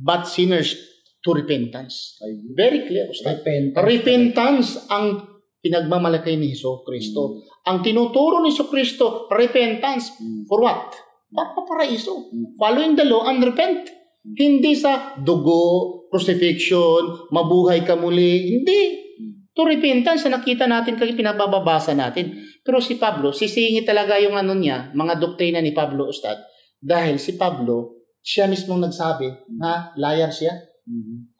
but sinners to repentance. Very clear, Ustad. Repentance ang pinagmamalakay ni Jesu Kristo. Ang tinuturo ni Jesu Kristo, repentance. For what? Para paraiso. Following the law and repent. Hindi sa dugo, crucifixion, mabuhay ka muli. Hindi. To repentance na nakita natin kaya pinababasa natin. Pero si Pablo, sisingit talaga yung mga doktrina ni Pablo, Ustad. Dahil si Pablo, siya mismong nagsabi, liar siya.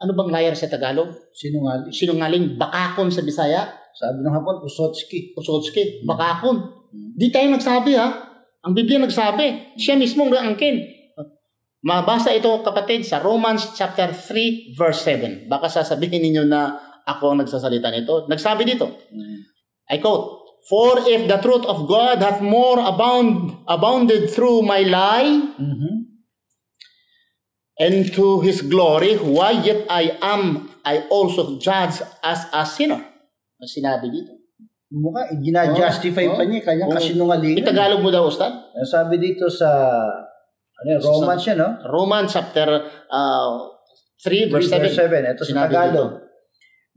Ano bang liar sa Tagalog? Sinungaling. Sinungaling, bakakon sa Bisaya. Sabi ng Hapon, Usotski. Usotski, bakakon. Di tayo nagsabi ha. Ang Biblia nagsabi. Siya mismo ang angkin. Mabasa ito kapatid sa Romans chapter 3 verse 7. Baka sasabihin ninyo na ako ang nagsasalita nito. Nagsabi dito. I quote, "For if the truth of God hath more abounded through my lie, and to His glory, why yet I also judged as a sinner." Ang sinabi dito. Mukha, ginajustify pa niya kanyang kasinungalingan. Itagalog mo daw, Ustad? Sabi dito sa Romans yan, no? Romans chapter 3 verse 7. Ito sa Tagalog.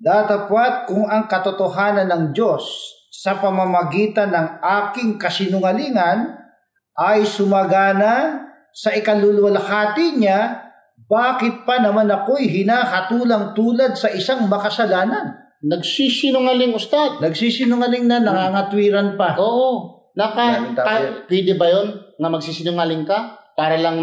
Datapwat kung ang katotohanan ng Diyos sa pamamagitan ng aking kasinungalingan ay sumagana sa ikaluluwalhati niya, bakit pa naman ako'y hinahatulang tulad sa isang makasalanan? Nagsisinungaling, Ustad. Nagsisinungaling na, nangangatwiran pa. Oo. Pwede ba yun na magsisinungaling ka para lang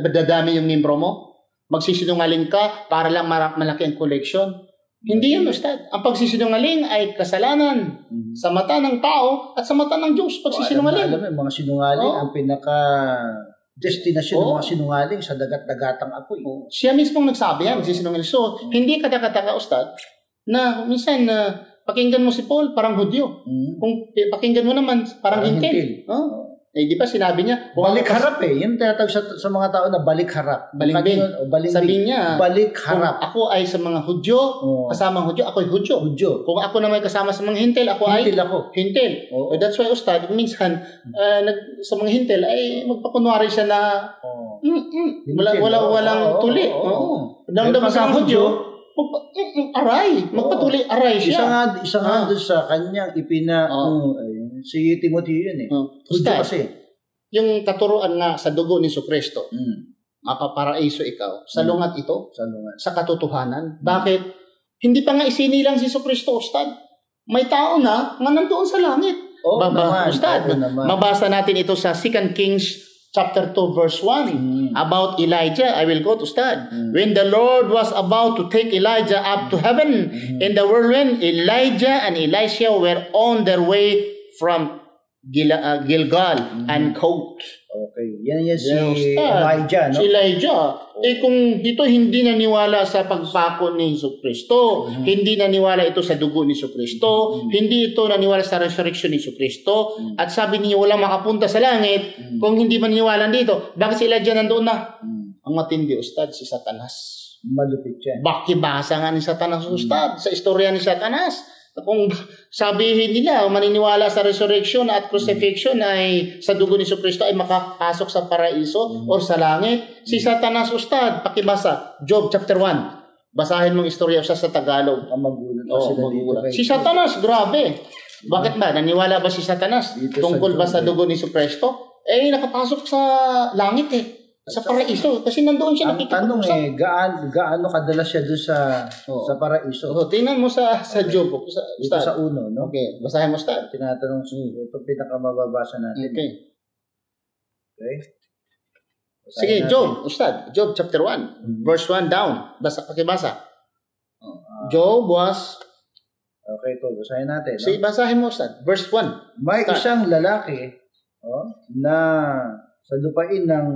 dadami yung membro mo? Magsisinungaling ka para lang malaki ang collection? Hindi yan, Ustad. Ang pagsisinungaling ay kasalanan sa mata ng tao at sa mata ng Diyos. Pagsisinungaling. Alam mo, mga sinungaling, ang pinaka-destinasyon ng mga sinungaling sa dagat-dagatang apoy. Siya mismo nagsabi yan, magsisinungaling. So, hindi kataka-taka, Ustad, na minsan pakinggan mo si Paul, parang Hudyo. Kung pakinggan mo naman, parang Hintil. Di ba sinabi niya? Balik harap Yan tinatawag sa mga tao na balik harap. Sabi niya, balik harap. Ako ay sa mga Hudyo, kasama Hudyo, ako ay Hudyo. Kung ako naman kasama sa mga Hintil, ako ay Hintil. That's why, Ustad, minsan, sa mga Hintil, ay magpakunwari siya na walang tuli. Damdaman sa Hudyo, magpatuloy aray siya. Isa nga doon sa kanyang si Timothy yun Ustad, kasi yung katuruan nga sa dugo ni Jesucristo, mapaparaiso ikaw sa lungat ito, sa katotohanan. Bakit? Hindi pa nga isinilang si Jesucristo, Ustad. May tao na nandoon sa langit. Ustad, mabasa natin ito sa 2 Kings chapter 2 verse 1 about Elijah. I will go to Ustad. When the Lord was about to take Elijah up to heaven in the whirlwind, Elijah and Elisha were on their way from Gilgal and Coat. Okay. Yan si Elijah, no? Si Elijah. Kung ito hindi naniwala sa pagpako ni Jesucristo, hindi naniwala ito sa dugo ni Jesucristo, hindi ito naniwala sa resurrection ni Jesucristo, at sabi niya walang makapunta sa langit kung hindi maniniwala dito. Bakit si Elijah nandoon na? Ang matindi, Ustad, si Satanas. Malupit siya. Bakibasa nga ni Satanas, Ustad, sa istorya ni Satanas. Kung sabihin nila, maniniwala sa resurrection at crucifixion ay sa dugo ni Jesucristo ay makapasok sa paraiso o sa langit. Si Satanas, Ustad, pakibasa, Job chapter 1. Basahin mong istorya sa Tagalog. Magulat. Si Satanas, grabe. Bakit ba? Naniwala ba si Satanas? Tungkol ba sa dugo ni Jesucristo? Nakapasok sa langit sa paraiso. Kasi nandoon siya nakikita. Ang tanong gaano kadalas siya doon sa paraiso? Tingnan mo sa Job. Ito sa 1, no? Okay. Basahin mo, Ustad. Tinatanong ito pinakamababasa natin. Okay. Sige, Job. Ustad. Job chapter 1. Verse 1 down. Pakibasa. Job was... Okay, ito. Basahin natin. No? Sige, basahin mo, Ustad. Verse 1. May isang lalaki na sa lupain ng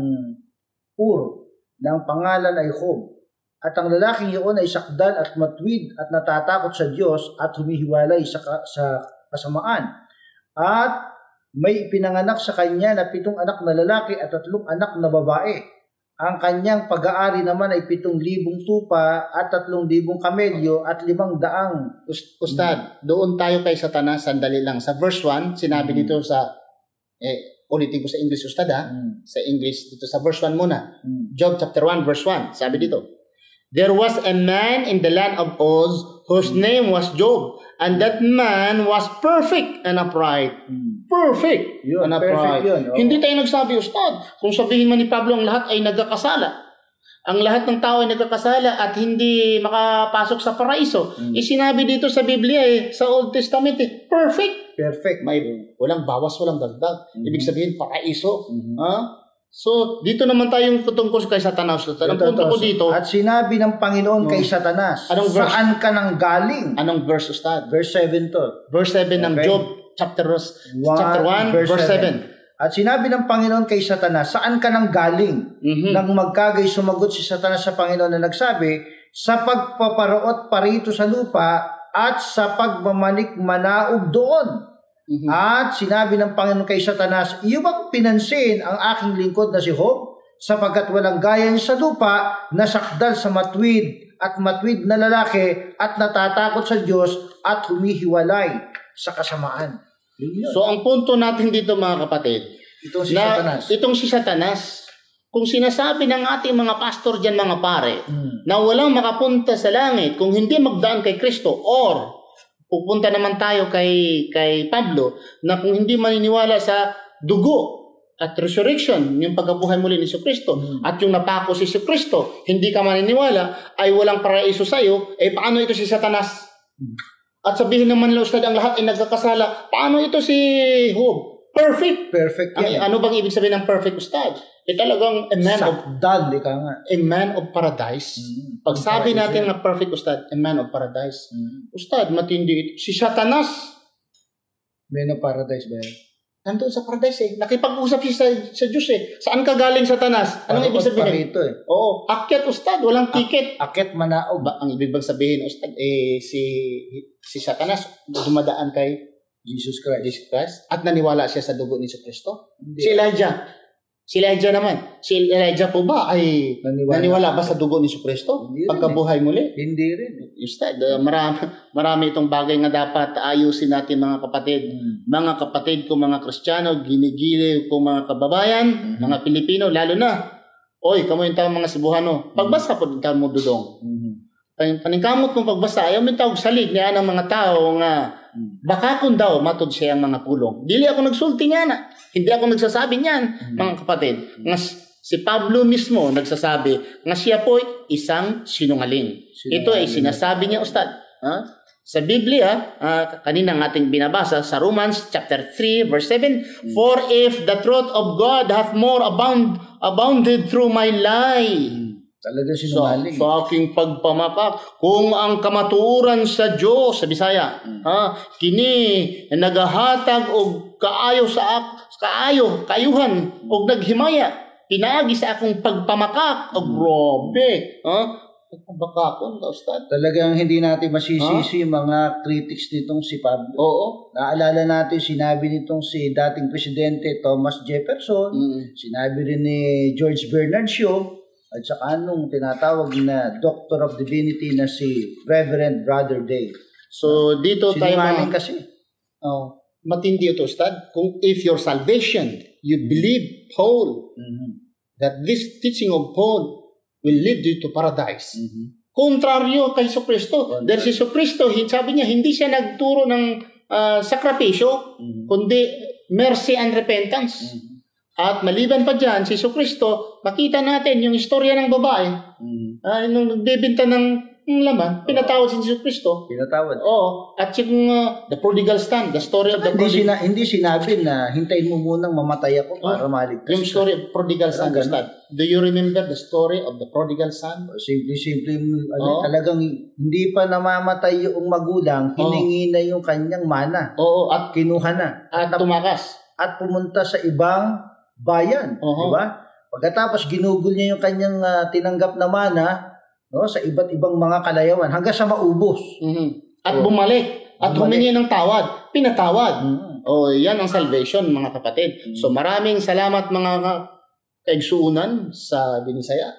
Ur, ng pangalan ay Job. At ang lalaking iyon ay sakdal at matwid at natatakot sa Diyos at humihiwalay sa kasamaan. At may ipinanganak sa kanya na 7 anak na lalaki at 3 anak na babae. Ang kanyang pag-aari naman ay 7,000 tupa at 3,000 kamelyo at 500. Ustad, doon tayo kay Satanas, sandali lang. Sa verse 1, sinabi dito sa ulitin ko sa English, Ustad, sa English, dito sa verse 1 muna. Job chapter 1, verse 1. Sabi dito, there was a man in the land of Uz whose name was Job, and that man was perfect and upright. Perfect and upright. Hindi tayo nagsabi, Ustad, kung sabihin man ni Pablo ang lahat ay nagkakasala, ang lahat ng tao ay nagkakasala at hindi makapasok sa paraiso. Sinabi dito sa Biblia sa Old Testament, perfect. Perfect. May walang bawas, walang dagdag. Ibig sabihin, paraiso. So, dito naman tayong tungkol kay Satanas. Ang punto ko dito, at sinabi ng Panginoon kay Satanas, Anong verse? saan ka nang galing? anong verse, Ustad? Verse 7 to. Verse 7 ng Okay. Job, chapter 1, verse 7. At sinabi ng Panginoon kay Satanas, saan ka nang galing? Nang magkagay sumagot si Satanas sa Panginoon na nagsabi, sa pagpaparoot parito sa lupa at sa pagmamanik manaog doon. At sinabi ng Panginoon kay Satanas, iyo bang pinansin ang aking lingkod na si Job? Sapagkat walang gaya niya sa lupa, nasakdal sa matwid at matwid na lalaki at natatakot sa Diyos at humihiwalay sa kasamaan. So, ang punto natin dito, mga kapatid, Itong si Satanas. Itong si Satanas, kung sinasabi ng ating mga pastor dyan, mga pare, na walang makapunta sa langit kung hindi magdaan kay Kristo, or pupunta naman tayo kay Pablo, na kung hindi maniniwala sa dugo at resurrection, yung pagkabuhay muli ni Kristo, at yung napako si Kristo, hindi ka maniniwala, ay walang paraiso sa'yo, paano ito si Satanas? At sabihin naman lang, Ustad, ang lahat ay nagkakasala, paano ito si Job? Perfect. Perfect yan. Ano bang ibig sabihin ng perfect, Ustad? Talagang sakdal, ika nga. a man of paradise. Pag sabi natin na perfect, Ustad, a man of paradise. Ustad, matindi ito. Si Satanas, Man of paradise ba yan? nandun sa paradise Nakipag-usap siya sa Diyos Saan ka galing, Satanas? Anong ibig sabihin? Parito Oo, akyat, Ustad, walang ticket. Akyat manaog. Ang ibig bang sabihin, Ustad, si Satanas dumadaan kay Jesus Christ. at naniwala siya sa dugo ni Kristo? Si Elijah naman. Si Elijah po ba ay naniwala ba sa dugo ni Kristo? Pagkabuhay muli? Hindi rin. Ustad, marami itong bagay nga dapat ayusin natin, mga kapatid. Mga kapatid ko, mga Kristiyano, ginigiliw ko, mga kababayan, mga Pilipino, lalo na. Oy, kamo yung tawag mga Cebuano. Pagbasa po din mo dudong. Paningkamot mong pagbasa, ayaw may tawag salig niya ng mga tao nga baka kung daw matod siya ang mga pulong. Dili ako nagsulti niya na. Hindi ako nagsasabi niyan, mga kapatid. Nga si Pablo mismo nagsasabi nga siya po isang sinungaling. Ito ay sinasabi niya, Ustad. Sa Biblia, kanina ng ating binabasa sa Romans chapter 3 verse 7, for if the truth of God hath more abounded through my lie, Talaga sinungaling. sa aking pagpamakak, kung ang kamatuoran sa Diyos, sa Bisaya, kini nagahatag og kaayo kaayuhan og naghimaya, pinaagi sa akong pagpamakak. Grabe. Pagpamakakon, Ustad. Talagang hindi natin masisisi yung mga critics nitong si Pablo. Oo. Naalala natin, sinabi nitong si dating presidente Thomas Jefferson, sinabi rin ni George Bernard Shaw, at saka anong tinatawag na Doctor of Divinity na si Reverend Brother Day. So, dito tayo Sinungaling kasi. Matindi ito, Ustad. Kung if your salvation, you believe Paul, that this teaching of Paul will lead you to paradise. Kontraryo kay Kristo. Dahil si Kristo, sabi niya, hindi siya nagturo ng sakripisyo, kundi mercy and repentance. At maliban pa dyan, si Kristo, makita natin yung istorya ng babae. Nung nagbebenta ng laman, pinatawad si Kristo. Pinatawad. Oo. At yung the prodigal son, the story of the prodigal. Hindi sinabi na hintayin mo munang mamatay ako para maligtas. Yung story of prodigal son, do you remember the story of the prodigal son? Simple, talagang hindi pa namamatay yung magulang, hiningi na yung kanyang mana. Oo. At kinuha na. At tumakas. At pumunta sa ibang bayan, di ba? Pagkatapos ginugol niya yung kanyang tinanggap na mana, no, sa iba't ibang mga kalayawan hanggang sa maubos. At bumalik at humingi ng tawad, pinatawad. Yan ang salvation, mga kapatid. So maraming salamat, mga kaigsuunan sa Binisaya.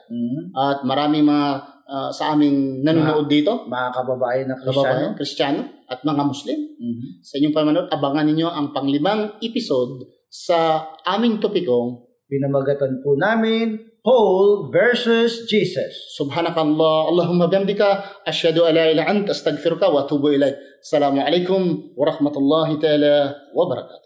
At maraming mga sa aming nanonood dito, mga kababayan na Kristiyano at mga Muslim. Sa inyong pamanood, abangan ninyo ang pang-5 episode sa aming topikong pinamagatan po namin, Paul versus Jesus. Subhanakallah, Allahumma bihamdika, asyhadu an la ilaha illa anta, astaghfiruka wa atubu ilaik. Assalamu alaikum warahmatullahi ta'ala wabarakatuh.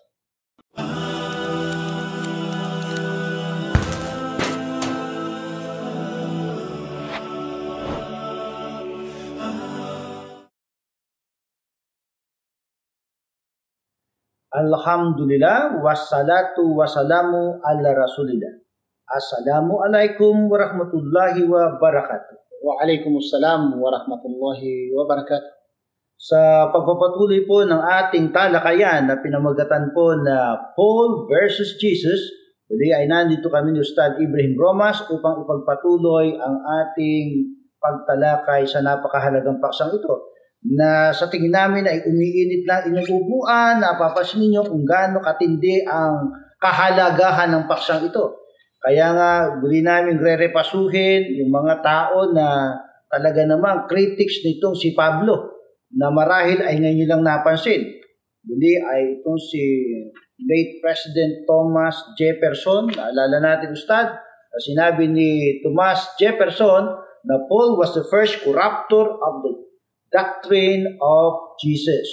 Alhamdulillah, wassalatu wassalamu ala rasulillah. Assalamualaikum warahmatullahi wabarakatuh. Wa alaikumussalam wa rahmatullahi wa barakatuh. Sa pagpapatuloy po ng ating talakayan na pinamagatan po na Paul versus Jesus, muli ay nandito kami ni Ustad Ibrahim Romas upang ipagpatuloy ang ating pagtalakay sa napakahalagang paksang ito na sa tingin namin ay umiinit na inyong upuan, napapansin ninyo kung gaano katindi ang kahalagahan ng paksang ito. Kaya nga, muli namin re-repasuhin yung mga tao na talaga namang critics nitong si Pablo na marahil ay ngayon lang napansin. Muli ay itong si late President Thomas Jefferson. Naalala natin, Ustad, sinabi ni Thomas Jefferson na Paul was the first corrupter of the doctrine of Jesus.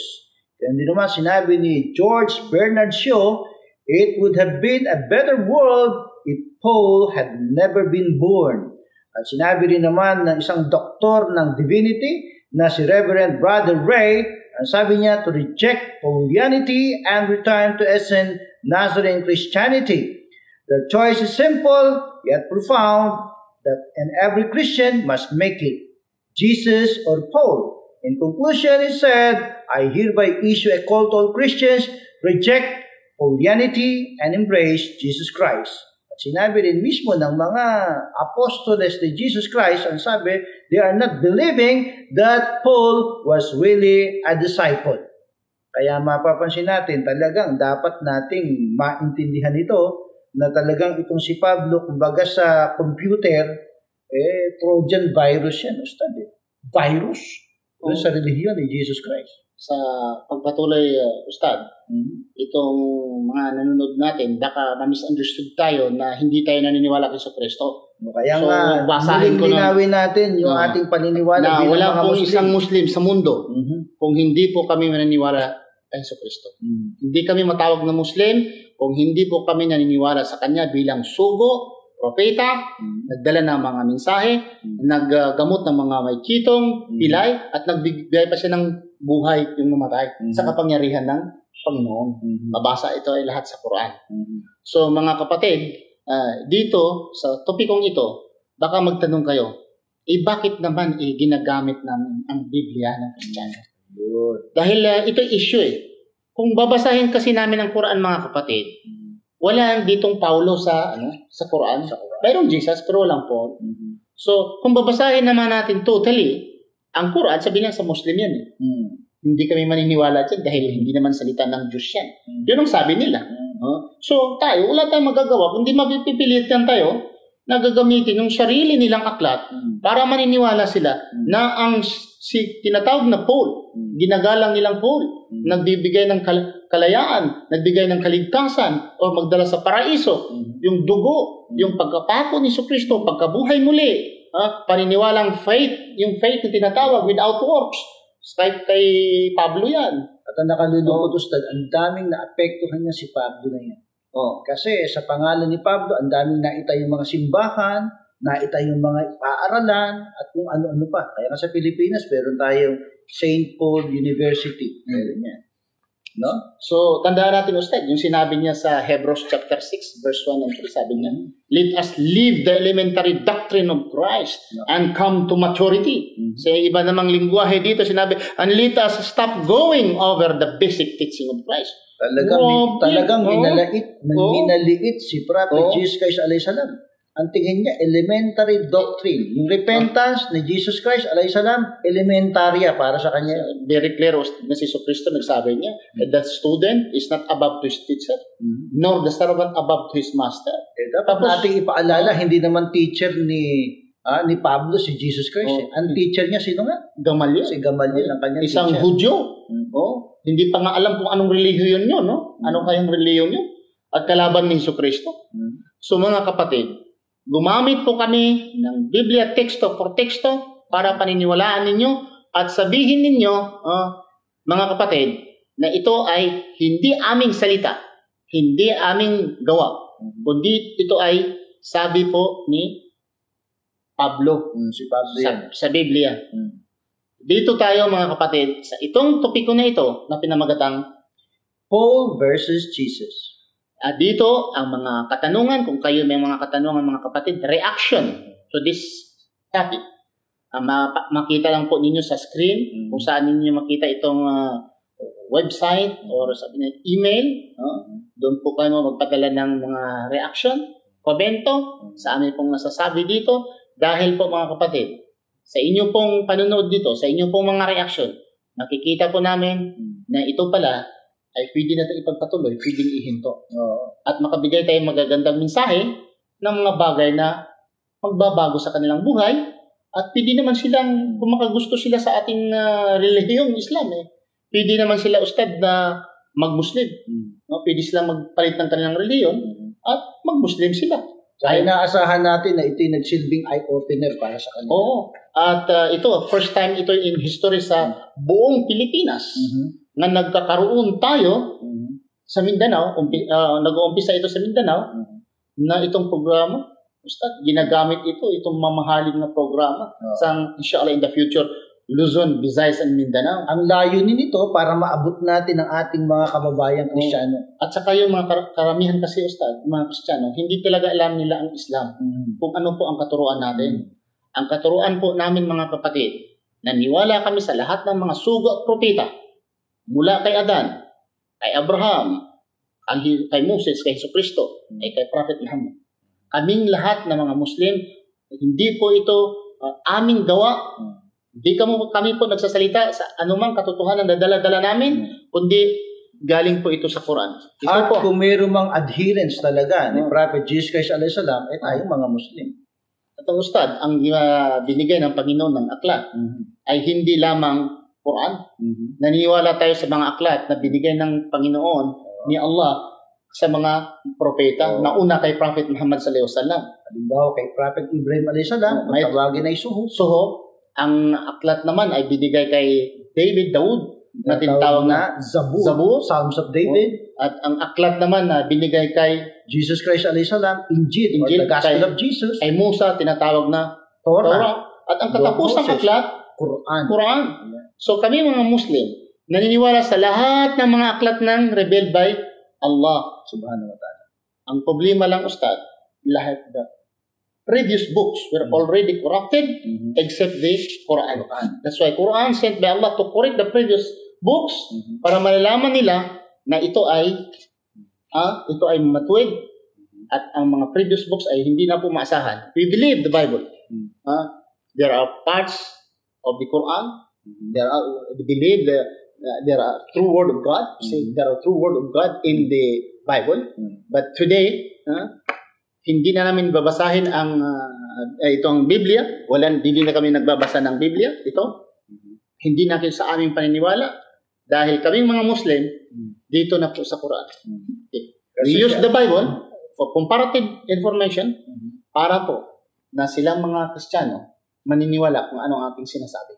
Kaya din naman sinabi ni George Bernard Shaw, it would have been a better world if Paul had never been born. At sinabi rin naman ng isang doktor ng divinity na si Reverend Brother Ray, ang sabi niya to reject Paulianity and return to essence Nazarene Christianity. The choice is simple yet profound, and every Christian must make it, Jesus or Paul. In conclusion, he said, I hereby issue a call to all Christians, reject Paulianity and embrace Jesus Christ. At sinabi rin mismo ng mga apostoles ni Jesus Christ, ang sabi, they are not believing that Paul was really a disciple. Kaya mapapansin natin, talagang dapat nating maintindihan ito, na talagang itong si Pablo, kumbaga sa computer, Trojan virus yan, Ustad. Virus? Sa relihiyon ni Jesus Christ. Sa pagpatuloy, Ustad, itong mga nanonood natin, baka ma-misunderstood tayo na hindi tayo naniniwala kay Kristo. Kaya so, nga, basahin ko linawin natin yung ating paniniwala. Na wala pong isang Muslim sa mundo kung hindi po kami naniniwala kay Kristo. Hindi kami matawag na Muslim kung hindi po kami naniniwala sa Kanya bilang sugo, propeta, nagdala ng mga mensahe, naggamot ng mga may kitong, pilay, at nagbigay pa siya ng buhay yung namatay sa kapangyarihan ng Panginoon. Mabasa ito ay lahat sa Quran. So mga kapatid, dito sa topikong ito, baka magtanong kayo, bakit naman ginagamit namin ang Biblia ng Kristiyano? Dahil ito issue Kung babasahin kasi namin ang Quran, mga kapatid, wala ditong Paulo sa Quran. Mayroong Jesus pero walang Paul. So, kung babasahin naman natin totally, ang Quran, sabi lang sa Muslim yan. Hindi kami maniniwala dyan dahil hindi naman salita ng Diyos yan. Yun ang sabi nila. So, tayo, wala tayong magagawa. Kundi mapipilitan tayo na gagamitin yung sarili nilang aklat para maniniwala sila na ang tinatawag na Paul, ginagalang nilang Paul, nagbibigay ng kalayaan, nagbigay ng kaligtasan, o magdala sa paraiso, yung dugo, yung pagkapako ni Kristo, pagkabuhay muli, paniniwalang faith, yung faith na tinatawag without works. Kay Pablo yan. At ang nakalulungkot, Ustad, ang daming naapektuhan niya si Pablo na yan. Kasi sa pangalan ni Pablo, ang daming naitay yung mga simbahan, naitay yung mga paaralan, at kung ano-ano pa. Kaya sa Pilipinas, meron tayong St. Paul University. Meron yan. No? So, tandaan natin, Ustad, yung sinabi niya sa Hebrews chapter 6, verse 1 and 3, sabi niya, let us leave the elementary doctrine of Christ and come to maturity. Sa iba namang lingwahe dito, sinabi, and let us stop going over the basic teaching of Christ. Talagang minaliit si Prophet Jesus Christ alayhi salam. Ang tingin niya, elementary doctrine. Yung repentance ni Jesus Christ alayhi salam, elementarya para sa kanya. Very clear na si Kristo nagsabi niya, the student is not above to his teacher, nor the servant above to his master. Dapat nating ipaalala, hindi naman teacher ni Pablo si Jesus Christ. Ang teacher niya, sino nga? Gamaliel. Si Gamaliel, ang kanyang isang teacher. Hudyo. Hindi pa nga alam kung anong relihiyon yun, no? Anong kayang relihiyon yun? At kalaban ni Kristo. So mga kapatid, gumamit po kami ng Biblia teksto por teksto para paniniwalaan ninyo at sabihin ninyo, mga kapatid, na ito ay hindi aming salita, hindi aming gawa, kundi ito ay sabi po ni Pablo, si Pablo sa Biblia. Dito tayo, mga kapatid, sa itong topiko na ito na pinamagatang Paul versus Jesus. At dito, ang mga katanungan, kung kayo may mga katanungan mga kapatid, reaction to this topic. Makita lang po ninyo sa screen kung saan ninyo makita itong website or sabi na email. Doon po kayo magpadala ng mga reaction, komento sa amin pong nasasabi dito. Dahil po mga kapatid, sa inyo pong panonood dito, sa inyo pong mga reaction, nakikita po namin na ito pala ay pwede na ito ipagpatuloy, pwedeng ihinto. At makabigay tayo magagandang mensahe ng mga bagay na magbabago sa kanilang buhay. At pwede naman silang, kung makagusto sila sa ating relihiyong Islam, pwede naman sila ustad na mag-Muslim. Pwede silang magpalit ng kanilang reliyon at mag-Muslim sila. Kaya inaasahan natin na ito'y nagsilbing eye-opener para sa kanila. Oo. At ito, first time ito in history sa buong Pilipinas na nagkakaroon tayo sa Mindanao, nag-uumpisa ito sa Mindanao, na itong programa, ustad, ginagamit itong mamahaling na programa sa, inshallah, in the future, Luzon, Visayas, and Mindanao. Ang layunin nito para maabot natin ang ating mga kababayang Kristiyano. At saka yung mga karamihan kasi, ustad, mga Kristiyano, hindi talaga alam nila ang Islam. Kung ano po ang katuruan natin. Ang katuruan po namin, mga kapatid, naniwala kami sa lahat ng mga sugo at propeta. Mula kay Adan, kay Abraham, kay Moses, kay Jesucristo, kay Prophet Muhammad. Kaming lahat ng mga Muslim, hindi po ito aming gawa. Hindi kami po nagsasalita sa anumang katotohanan na dala-dala namin, kundi galing po ito sa Quran. At kung mayroong mga adherents talaga ni Prophet Jesus Christ alayhi salam, tayong mga Muslim. At ang ustad, ang binigay ng Panginoon ng aklat ay hindi lamang Quran. Naniniwala tayo sa mga aklat na binigay ng Panginoon ni Allah sa mga propeta. Nauna kay Prophet Muhammad sallallahu alaihi wasallam. Halimbawa kay Prophet Ibrahim alayhi salam, ang tawagin ay Suho. Ang aklat naman ay binigay kay Daud na tinatawag na Zabur, Psalms of David. At ang aklat naman na binigay kay Jesus Christ alayhi salam, Injil or the Gospel of Jesus. Ay Musa, tinatawag na Torah. At ang katapusang aklat, Quran. So kami mga Muslim, naniniwala sa lahat ng mga aklat ng revealed by Allah subhanahu wa ta'ala. Ang problema lang, ustad, lahat the previous books were already corrupted except the Quran. That's why Quran sent by Allah to correct the previous books para malalaman nila na ito ay matuwid at ang mga previous books ay hindi na po maasahan. We believe the Bible. There are parts of the Quran. We believe there are true word of God. There are true word of God in the Bible. But today, hindi na namin babasahin ang itong Biblia. Hindi na kami nagbabasa ng Biblia. Hindi na sa aming paniniwala. Dahil kaming mga Muslim, dito na po sa Quran. We use the Bible for comparative information para po na silang mga Kristiyano maniniwala kung ano ang ating sinasabi.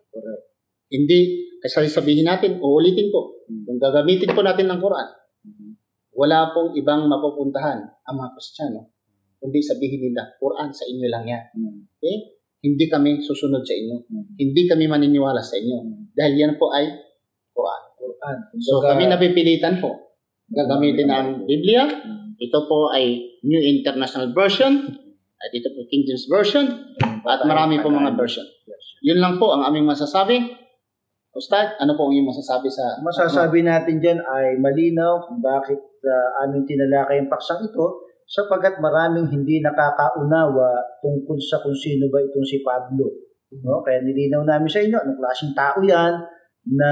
Hindi, kasi sabihin natin, uulitin ko, kung gagamitin po natin ng Quran, wala pong ibang mapupuntahan ang mga Kristiyano, kundi sabihin nila, Quran sa inyo lang yan. Okay? Hindi kami susunod sa inyo. Hindi kami maniniwala sa inyo. Dahil yan po ay Quran. So kami napipilitan po. Gagamitin ang Biblia. Ito po ay New International Version. At ito po King James Version. At marami po mga version. Yun lang po ang aming masasabi. Ustad, ano po ang iyong masasabi sa... Masasabi natin dyan ay malinaw kung bakit aming tinalakay ang paksang ito sapagkat maraming hindi nakakaunawa tungkol sa kung sino ba itong si Pablo. Kaya nilinaw namin sa inyo anong klaseng tao yan na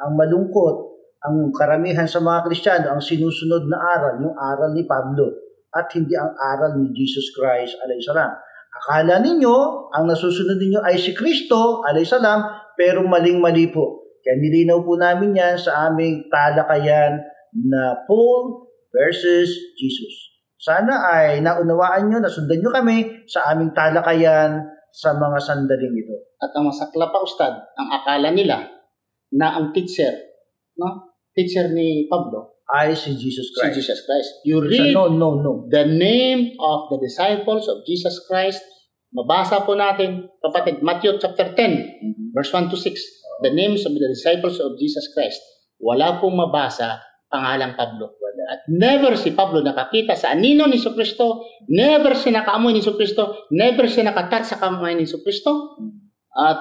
ang malungkot, ang karamihan sa mga Kristiyano, ang sinusunod na aral, yung aral ni Pablo at hindi ang aral ni Jesus Christ alayhi salam. Akala ninyo, ang nasusunod ninyo ay si Kristo alayhi salam, pero maling-mali po. Kaya nilinaw po namin yan sa aming talakayan na Paul versus Jesus. Sana ay naunawaan nyo, nasundan nyo kami sa aming talakayan sa mga sandaling ito. At ang masakla pa, Ustad, ang akala nila na ang teacher ni Pablo ay si Jesus Christ. Si Jesus Christ. You read no. the name of the disciples of Jesus Christ. Mabasa po natin, kapatid, Matthew chapter 10, verse 1 to 6. The names of the disciples of Jesus Christ. Wala pong mabasa pangalang Pablo. At never si Pablo nakakita sa anino ni Jesucristo, never siya nakaamoy ni Jesucristo, never siya nakatouch sa kamay ni Jesucristo. At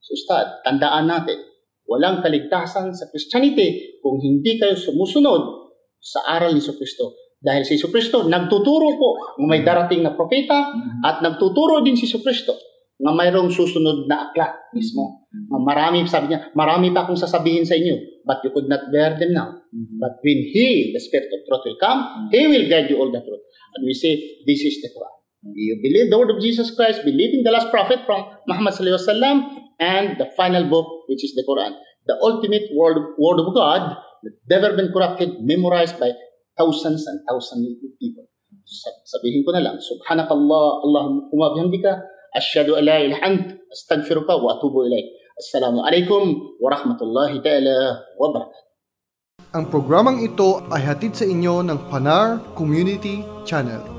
Ustad, tandaan natin, walang kaligtasan sa Christianity kung hindi kayo sumusunod sa aral ni Jesucristo. Dahil si Jesucristo nagtuturo po ng may darating na propeta at nagtuturo din si Jesucristo na mayroong susunod na aklat mismo. Marami, sabi niya, marami pa akong sasabihin sa inyo, but you could not bear them now. But when He, the Spirit of truth, will come, He will guide you all the truth. And we say, this is the Quran. You believe the word of Jesus Christ, believe in the last prophet from Muhammad sallallahu alaihi wasallam, and the final book, which is the Quran. The ultimate word of God that never been corrupted, memorized by thousands and thousands of people. Sabihin ko na lang, Subhanakallah, Allahumma bihamdika, asyhadu an la ilaha illa anta, astaghfiruka wa atubu ilaik. Assalamu alaikum wa rahmatullahi ta'ala wa barakatuh. Ang programang ito ay hatid sa inyo ng Fanar Community Channel.